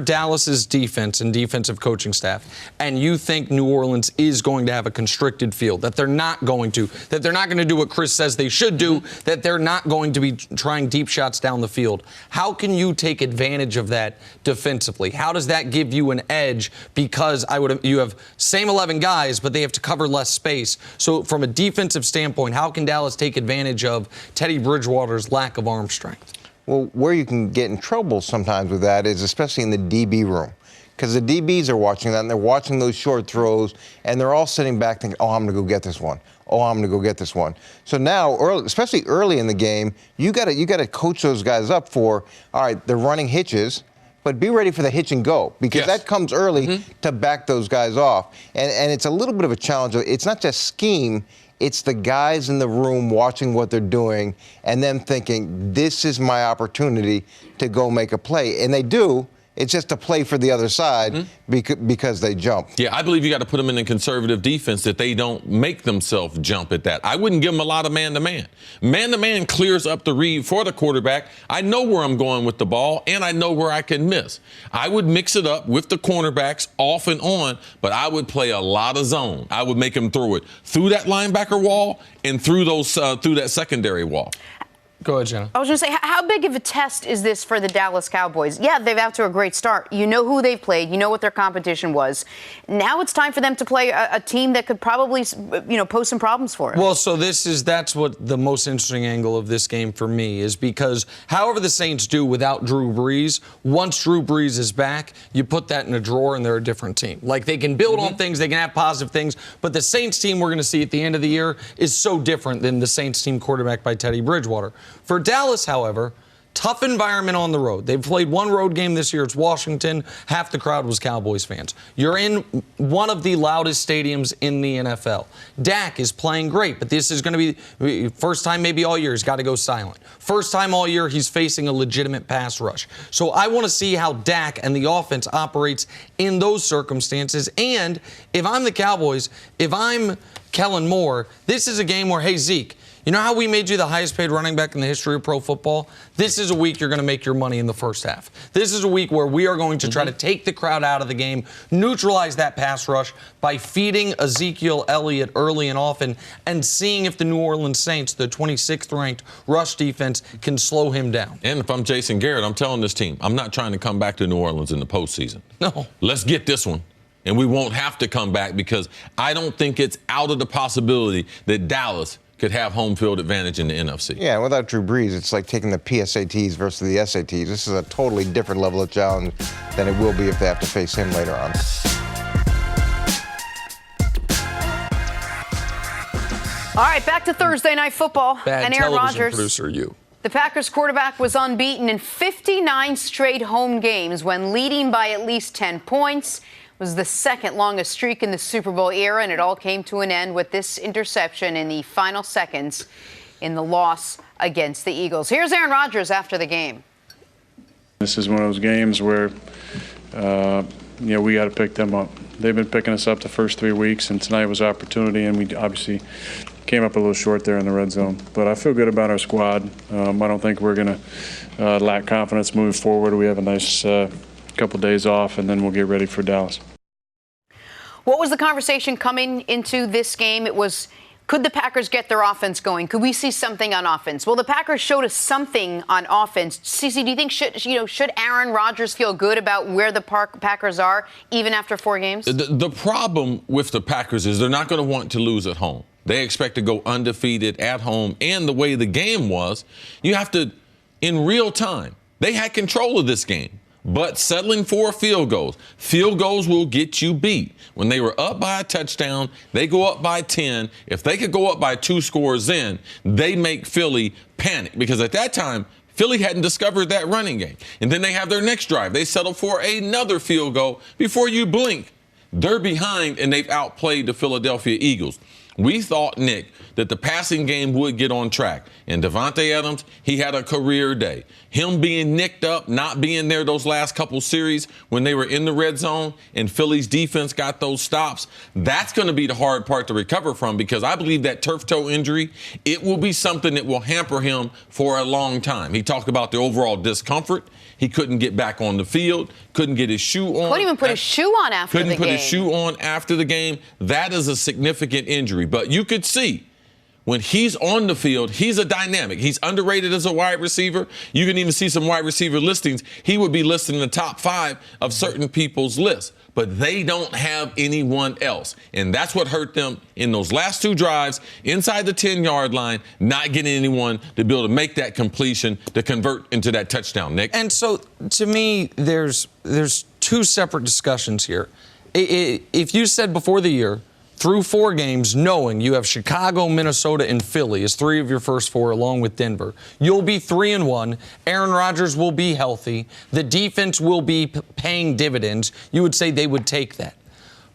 Dallas's defense and defensive coaching staff, and you think New Orleans is going to have a constricted field, that they're not going to do what Cris says they should do, that they're not going to be trying deep shots down the field, how can you take advantage of that defensively? How does that give you an edge? Because you have same 11 guys, but they have to cover less space. So from a defensive standpoint, how can Dallas take advantage of Teddy Bridgewater's lack of arm strength?
Well, where you can get in trouble sometimes with that is especially in the DB room. Because the DBs are watching that, and they're watching those short throws, and they're all sitting back thinking, oh, I'm going to go get this one. Oh, I'm going to go get this one. So now, especially early in the game, you got to coach those guys up for, all right, they're running hitches, but be ready for the hitch and go, because that comes early to back those guys off. And it's a little bit of a challenge. It's not just scheme. It's the guys in the room watching what they're doing and them thinking, this is my opportunity to go make a play. And they do, It's just a play for the other side because they jump.
Yeah, I believe you got to put them in a conservative defense that they don't make themselves jump at that. I wouldn't give them a lot of man-to-man. Man-to-man clears up the read for the quarterback. I know where I'm going with the ball, and I know where I can miss. I would mix it up with the cornerbacks off and on, but I would play a lot of zone. I would make them throw it through that linebacker wall and through that secondary wall.
Go ahead, Jenna.
I was going to say, how big of a test is this for the Dallas Cowboys? Yeah, they've out to a great start. You know who they've played. You know what their competition was. Now it's time for them to play a team that could probably, pose some problems for it.
Well, so that's what the most interesting angle of this game for me is, because however the Saints do without Drew Brees, once Drew Brees is back, you put that in a drawer and they're a different team. Like, they can build on things, they can have positive things, but the Saints team we're going to see at the end of the year is so different than the Saints team quarterbacked by Teddy Bridgewater. For Dallas, however, tough environment on the road. They've played one road game this year. It's Washington. Half the crowd was Cowboys fans. You're in one of the loudest stadiums in the NFL. Dak is playing great, but this is going to be first time maybe all year he's got to go silent. First time all year he's facing a legitimate pass rush. So I want to see how Dak and the offense operates in those circumstances. And if I'm the Cowboys, if I'm Kellen Moore, this is a game where, hey, Zeke, you know how we made you the highest paid running back in the history of pro football? This is a week you're going to make your money in the first half. This is a week where we are going to try to take the crowd out of the game, neutralize that pass rush by feeding Ezekiel Elliott early and often, and seeing if the New Orleans Saints, the 26th ranked rush defense, can slow him down.
And if I'm Jason Garrett, I'm telling this team, I'm not trying to come back to New Orleans in the postseason.
No.
Let's get this one. And we won't have to come back, because I don't think it's out of the possibility that Dallas could have home field advantage in the NFC.
Yeah, without Drew Brees, it's like taking the PSATs versus the SATs. This is a totally different level of challenge than it will be if they have to face him later on.
All right, back to Thursday Night Football.
Bad
and Aaron
television
Rodgers.
producer, you.
The Packers quarterback was unbeaten in 59 straight home games when leading by at least 10 points. It was the second longest streak in the Super Bowl era, and it all came to an end with this interception in the final seconds in the loss against the Eagles. Here's Aaron Rodgers after the game.
This is one of those games where, we got to pick them up. They've been picking us up the first 3 weeks, and tonight was opportunity, and we obviously came up a little short there in the red zone. But I feel good about our squad. I don't think we're going to lack confidence moving forward. We have a nice couple days off, and then we'll get ready for Dallas.
What was the conversation coming into this game? It was, could the Packers get their offense going? Could we see something on offense? Well, the Packers showed us something on offense. Cece, do you think should Aaron Rodgers feel good about where the Packers are even after 4 games?
The problem with the Packers is they're not going to want to lose at home. They expect to go undefeated at home, and the way the game was, you have to, in real time, they had control of this game. But settling for field goals. Field goals will get you beat. When they were up by a touchdown, they go up by 10. If they could go up by 2 scores in, they make Philly panic. Because at that time, Philly hadn't discovered that running game. And then they have their next drive. They settle for another field goal. Before you blink, they're behind, and they've outplayed the Philadelphia Eagles. We thought, Nick, that the passing game would get on track. And Davante Adams, he had a career day. Him being nicked up, not being there those last couple series when they were in the red zone and Philly's defense got those stops, that's going to be the hard part to recover from, because I believe that turf toe injury, it will be something that will hamper him for a long time. He talked about the overall discomfort. He couldn't get back on the field, couldn't get his shoe on.
Couldn't even put his shoe on after the game.
Couldn't put his shoe on after the game. That is a significant injury. But you could see when he's on the field, he's a dynamic. He's underrated as a wide receiver. You can even see some wide receiver listings. He would be listed in the top 5 of certain people's lists. But they don't have anyone else. And that's what hurt them in those last 2 drives inside the 10-yard line, not getting anyone to be able to make that completion to convert into that touchdown, Nick.
And so, to me, there's 2 separate discussions here. If you said before the year, through 4 games, knowing you have Chicago, Minnesota, and Philly as 3 of your first 4, along with Denver, you'll be 3-1. Aaron Rodgers will be healthy. The defense will be paying dividends. You would say they would take that.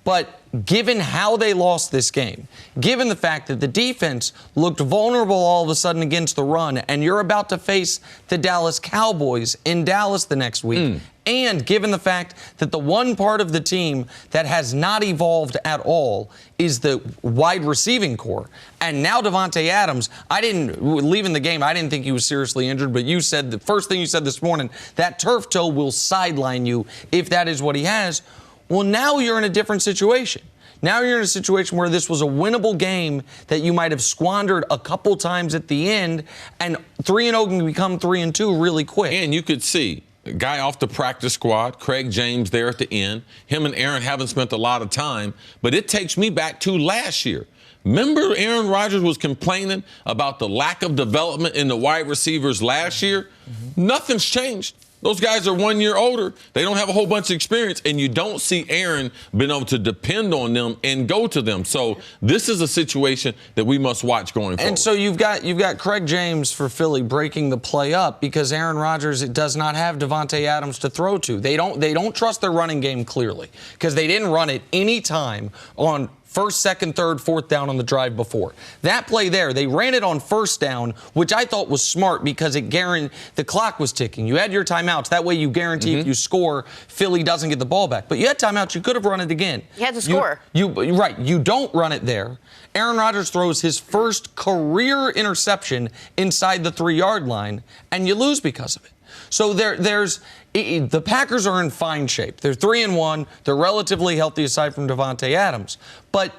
But given how they lost this game, given the fact that the defense looked vulnerable all of a sudden against the run, and you're about to face the Dallas Cowboys in Dallas the next week, and given the fact that the one part of the team that has not evolved at all is the wide receiving core, and now Davante Adams, leaving the game, I didn't think he was seriously injured, but you said, the first thing you said this morning, that turf toe will sideline you if that is what he has. Well, now you're in a different situation. Now you're in a situation where this was a winnable game that you might have squandered a couple times at the end, and 3-0 can become 3-2 really quick.
And you could see a guy off the practice squad, Craig James there at the end. Him and Aaron haven't spent a lot of time, but it takes me back to last year. Remember Aaron Rodgers was complaining about the lack of development in the wide receivers last year? Nothing's changed. Those guys are 1 year older. They don't have a whole bunch of experience, and you don't see Aaron being able to depend on them and go to them. So this is a situation that we must watch going forward.
And so you've got Craig James for Philly breaking the play up because Aaron Rodgers does not have Davante Adams to throw to. They don't trust their running game clearly because they didn't run it any time on first, second, third, fourth down on the drive before. That play there, they ran it on first down, which I thought was smart because the clock was ticking. You had your timeouts. That way you guarantee if you score, Philly doesn't get the ball back. But you had timeouts. You could have run it again.
You had to score.
Right. You don't run it there. Aaron Rodgers throws his first career interception inside the 3-yard line, and you lose because of it. So the Packers are in fine shape. They're 3-1. They're relatively healthy aside from Davante Adams. But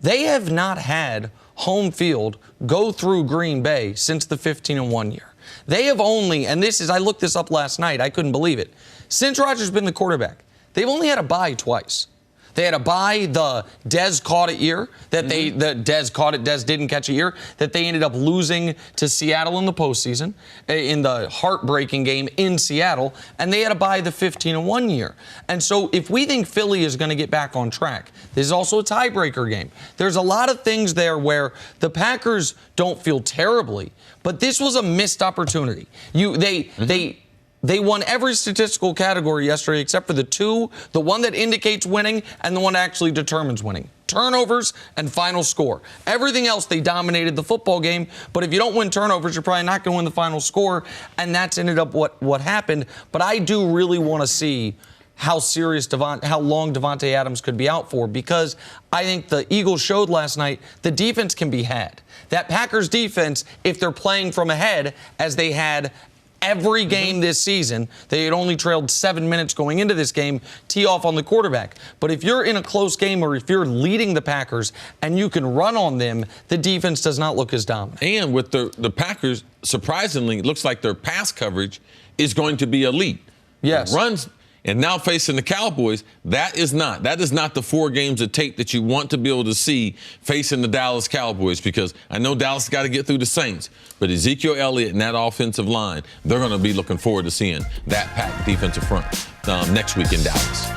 they have not had home field go through Green Bay since the 15-1 year. They have only, and I looked this up last night. I couldn't believe it. Since Rodgers has been the quarterback, they've only had a bye twice. They had a bye the Dez caught it year, Dez caught it, Dez didn't catch it year, that they ended up losing to Seattle in the postseason, in the heartbreaking game in Seattle, and they had a bye the 15-1 year. And so if we think Philly is going to get back on track, this is also a tiebreaker game. There's a lot of things there where the Packers don't feel terribly, but this was a missed opportunity. They won every statistical category yesterday except for the one that indicates winning and the one that actually determines winning. Turnovers and final score. Everything else, they dominated the football game, but if you don't win turnovers, you're probably not going to win the final score, and that's ended up what happened. But I do really want to see how long Davante Adams could be out for, because I think the Eagles showed last night the defense can be had. That Packers defense, if they're playing from ahead, as they had every game this season, they had only trailed 7 minutes going into this game, tee off on the quarterback. But if you're in a close game or if you're leading the Packers and you can run on them, the defense does not look as dominant.
And with the Packers, surprisingly, it looks like their pass coverage is going to be elite.
Yes.
Runs. And now facing the Cowboys, that is not the 4 games of tape that you want to be able to see facing the Dallas Cowboys, because I know Dallas got to get through the Saints, but Ezekiel Elliott and that offensive line, they're going to be looking forward to seeing that packed defensive front next week in Dallas.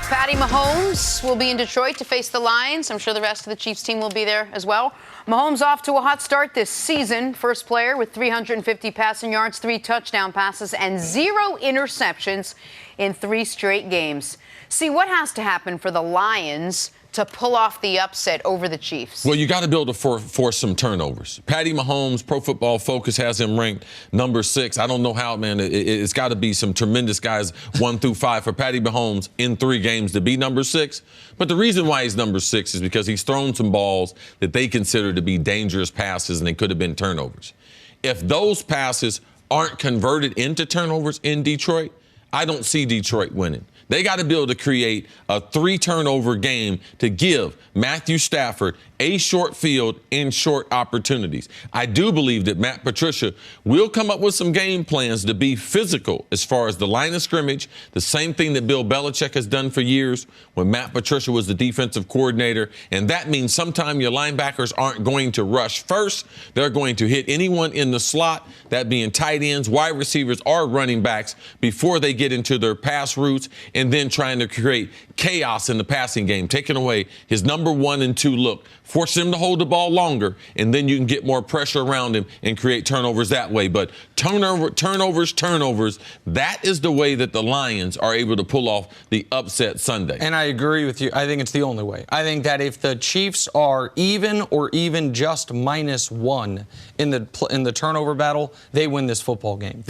Patty Mahomes will be in Detroit to face the Lions. I'm sure the rest of the Chiefs team will be there as well. Mahomes off to a hot start this season. First player with 350 passing yards, 3 touchdown passes, and 0 interceptions in 3 straight games. See, what has to happen for the Lions to pull off the upset over the Chiefs?
Well, you got to be able to force some turnovers. Patty Mahomes, Pro Football Focus has him ranked number 6. I don't know how, man. It's got to be some tremendous guys, 1 through 5, for Patty Mahomes in 3 games to be number 6. But the reason why he's number 6 is because he's thrown some balls that they consider to be dangerous passes, and they could have been turnovers. If those passes aren't converted into turnovers in Detroit, I don't see Detroit winning. They got to be able to create a 3-turnover game to give Matthew Stafford a short field and short opportunities. I do believe that Matt Patricia will come up with some game plans to be physical as far as the line of scrimmage, the same thing that Bill Belichick has done for years when Matt Patricia was the defensive coordinator. And that means sometimes your linebackers aren't going to rush first. They're going to hit anyone in the slot, that being tight ends, wide receivers, or running backs, before they get into their pass routes, and then trying to create chaos in the passing game, taking away his number 1 and 2 look force him to hold the ball longer, and then you can get more pressure around him and create turnovers that way. But turnovers, that is the way that the Lions are able to pull off the upset Sunday.
And I agree with you. I think it's the only way. I think that if the Chiefs are even or even just -1 in the turnover battle, they win this football game.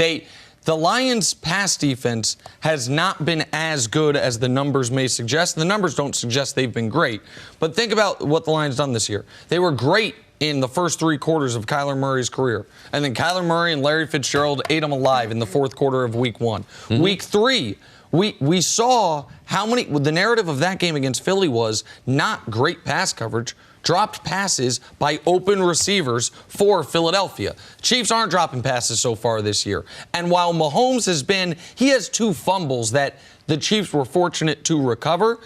The Lions' pass defense has not been as good as the numbers may suggest. The numbers don't suggest they've been great. But think about what the Lions done this year. They were great in the first 3 quarters of Kyler Murray's career. And then Kyler Murray and Larry Fitzgerald ate them alive in the 4th quarter of week 1. Week 3, we saw how many – the narrative of that game against Philly was not great pass coverage, dropped passes by open receivers for Philadelphia. Chiefs aren't dropping passes so far this year. And while Mahomes he has 2 fumbles that the Chiefs were fortunate to recover.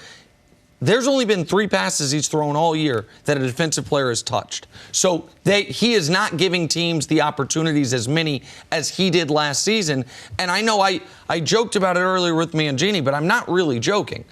There's only been 3 passes he's thrown all year that a defensive player has touched. So he is not giving teams the opportunities as many as he did last season. And I know I joked about it earlier with me and Jeannie, but I'm not really joking.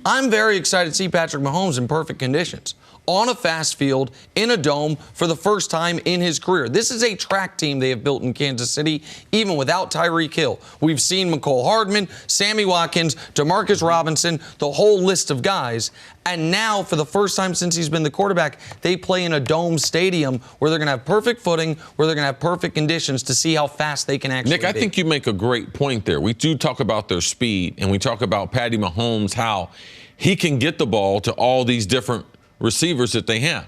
I'm very excited to see Patrick Mahomes in perfect conditions, on a fast field, in a dome, for the first time in his career. This is a track team they have built in Kansas City, even without Tyreek Hill. We've seen McCole Hardman, Sammy Watkins, Demarcus Robinson, the whole list of guys. And now, for the first time since he's been the quarterback, they play in a dome stadium where they're going to have perfect footing, where they're going to have perfect conditions to see how fast they can actually
Nick, I think you make a great point there. We do talk about their speed, and we talk about Patty Mahomes, how he can get the ball to all these different receivers that they have.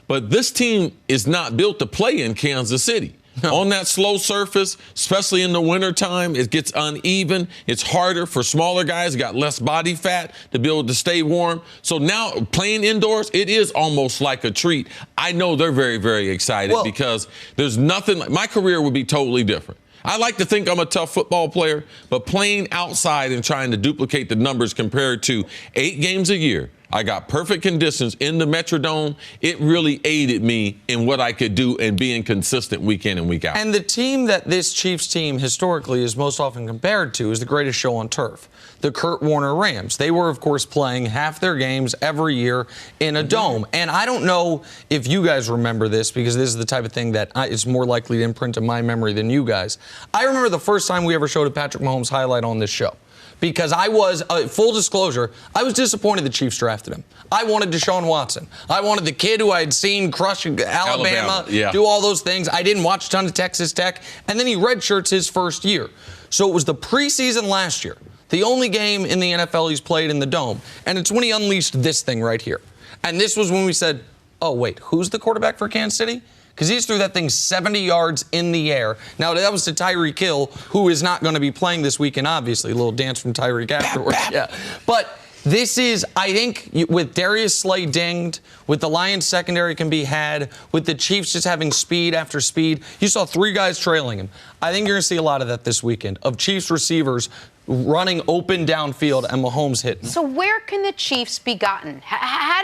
But this team is not built to play in Kansas City. No. On that slow surface, especially in the wintertime, it gets uneven. It's harder for smaller guys, got less body fat to be able to stay warm. So now playing indoors, it is almost like a treat. I know they're very, very excited because there's nothing like my career would be totally different. I like to think I'm a tough football player, but playing outside and trying to duplicate the numbers compared to 8 games a year, I got perfect conditions in the Metrodome. It really aided me in what I could do and being consistent week in and week out.
And the team that this Chiefs team historically is most often compared to is the greatest show on turf, the Kurt Warner Rams. They were, of course, playing half their games every year in a dome. And I don't know if you guys remember this, because this is the type of thing that is more likely to imprint in my memory than you guys. I remember the first time we ever showed a Patrick Mahomes highlight on this show. Because I was, full disclosure, I was disappointed the Chiefs drafted him. I wanted Deshaun Watson. I wanted the kid who I had seen crush Alabama, do all those things. I didn't watch a ton of Texas Tech. And then he redshirts his first year. So it was the preseason last year, the only game in the NFL he's played in the Dome. And it's when he unleashed this thing right here. And this was when we said, oh, wait, who's the quarterback for Kansas City? Because he just threw that thing 70 yards in the air. Now, that was to Tyreek Hill, who is not going to be playing this weekend, obviously. A little dance from Tyreek afterwards. Yeah. But this is, I think, with Darius Slay dinged, with the Lions secondary can be had, with the Chiefs just having speed after speed. You saw 3 guys trailing him. I think you're going to see a lot of that this weekend, of Chiefs receivers running open downfield and Mahomes hitting.
So where can the Chiefs be gotten? How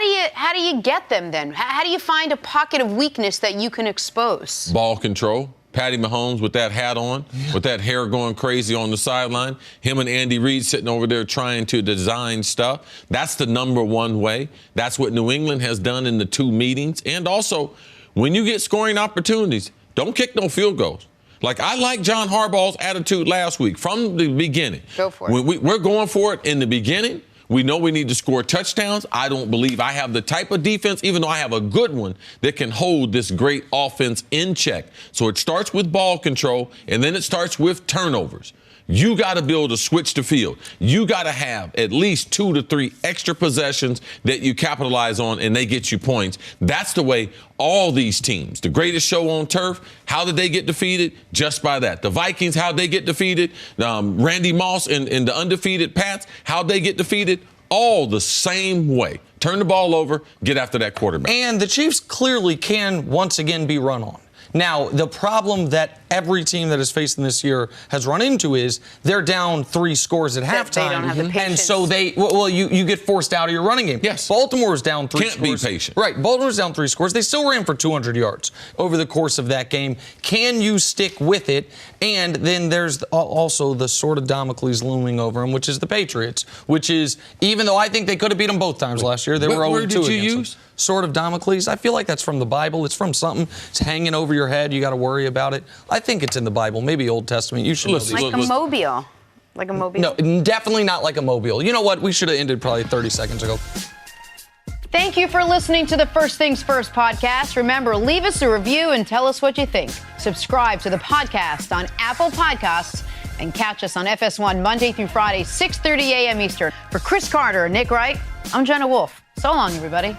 do you get them then? How do you find a pocket of weakness that you can expose?
Ball control. Patty Mahomes with that hat on, with that hair going crazy on the sideline. Him and Andy Reid sitting over there trying to design stuff. That's the number one way. That's what New England has done in the 2 meetings. And also, when you get scoring opportunities, don't kick no field goals. Like, I like John Harbaugh's attitude last week from the beginning.
Go for it.
When we're going for it in the beginning. We know we need to score touchdowns. I don't believe I have the type of defense, even though I have a good one, that can hold this great offense in check. So it starts with ball control, and then it starts with turnovers. You got to be able to switch the field. You got to have at least 2 to 3 extra possessions that you capitalize on, and they get you points. That's the way all these teams, the greatest show on turf, how did they get defeated? Just by that. The Vikings, how'd they get defeated? Randy Moss and the undefeated Pats, how'd they get defeated? All the same way. Turn the ball over, get after that quarterback.
And the Chiefs clearly can once again be run on. Now, the problem that every team that is facing this year has run into is they're down 3 scores at halftime.
They don't have the patience.
And so you get forced out of your running game.
Yes.
Baltimore's down 3 scores.
Can't be patient.
Right. Baltimore's down 3 scores. They still ran for 200 yards over the course of that game. Can you stick with it? And then there's also the sort of Damocles looming over them, which is the Patriots, which is, even though I think they could have beat them both times last year, they were 0-2 against them. sword of Damocles. I feel like that's from the Bible. It's from something. It's hanging over your head. You got to worry about it. I think it's in the Bible, maybe Old Testament. You should know these.
Like a mobile. Like a mobile?
No, definitely not like a mobile. You know what? We should have ended probably 30 seconds ago.
Thank you for listening to the First Things First podcast. Remember, leave us a review and tell us what you think. Subscribe to the podcast on Apple Podcasts and catch us on FS1 Monday through Friday, 6:30 a.m. Eastern. For Cris Carter and Nick Wright, I'm Jenna Wolfe. So long, everybody.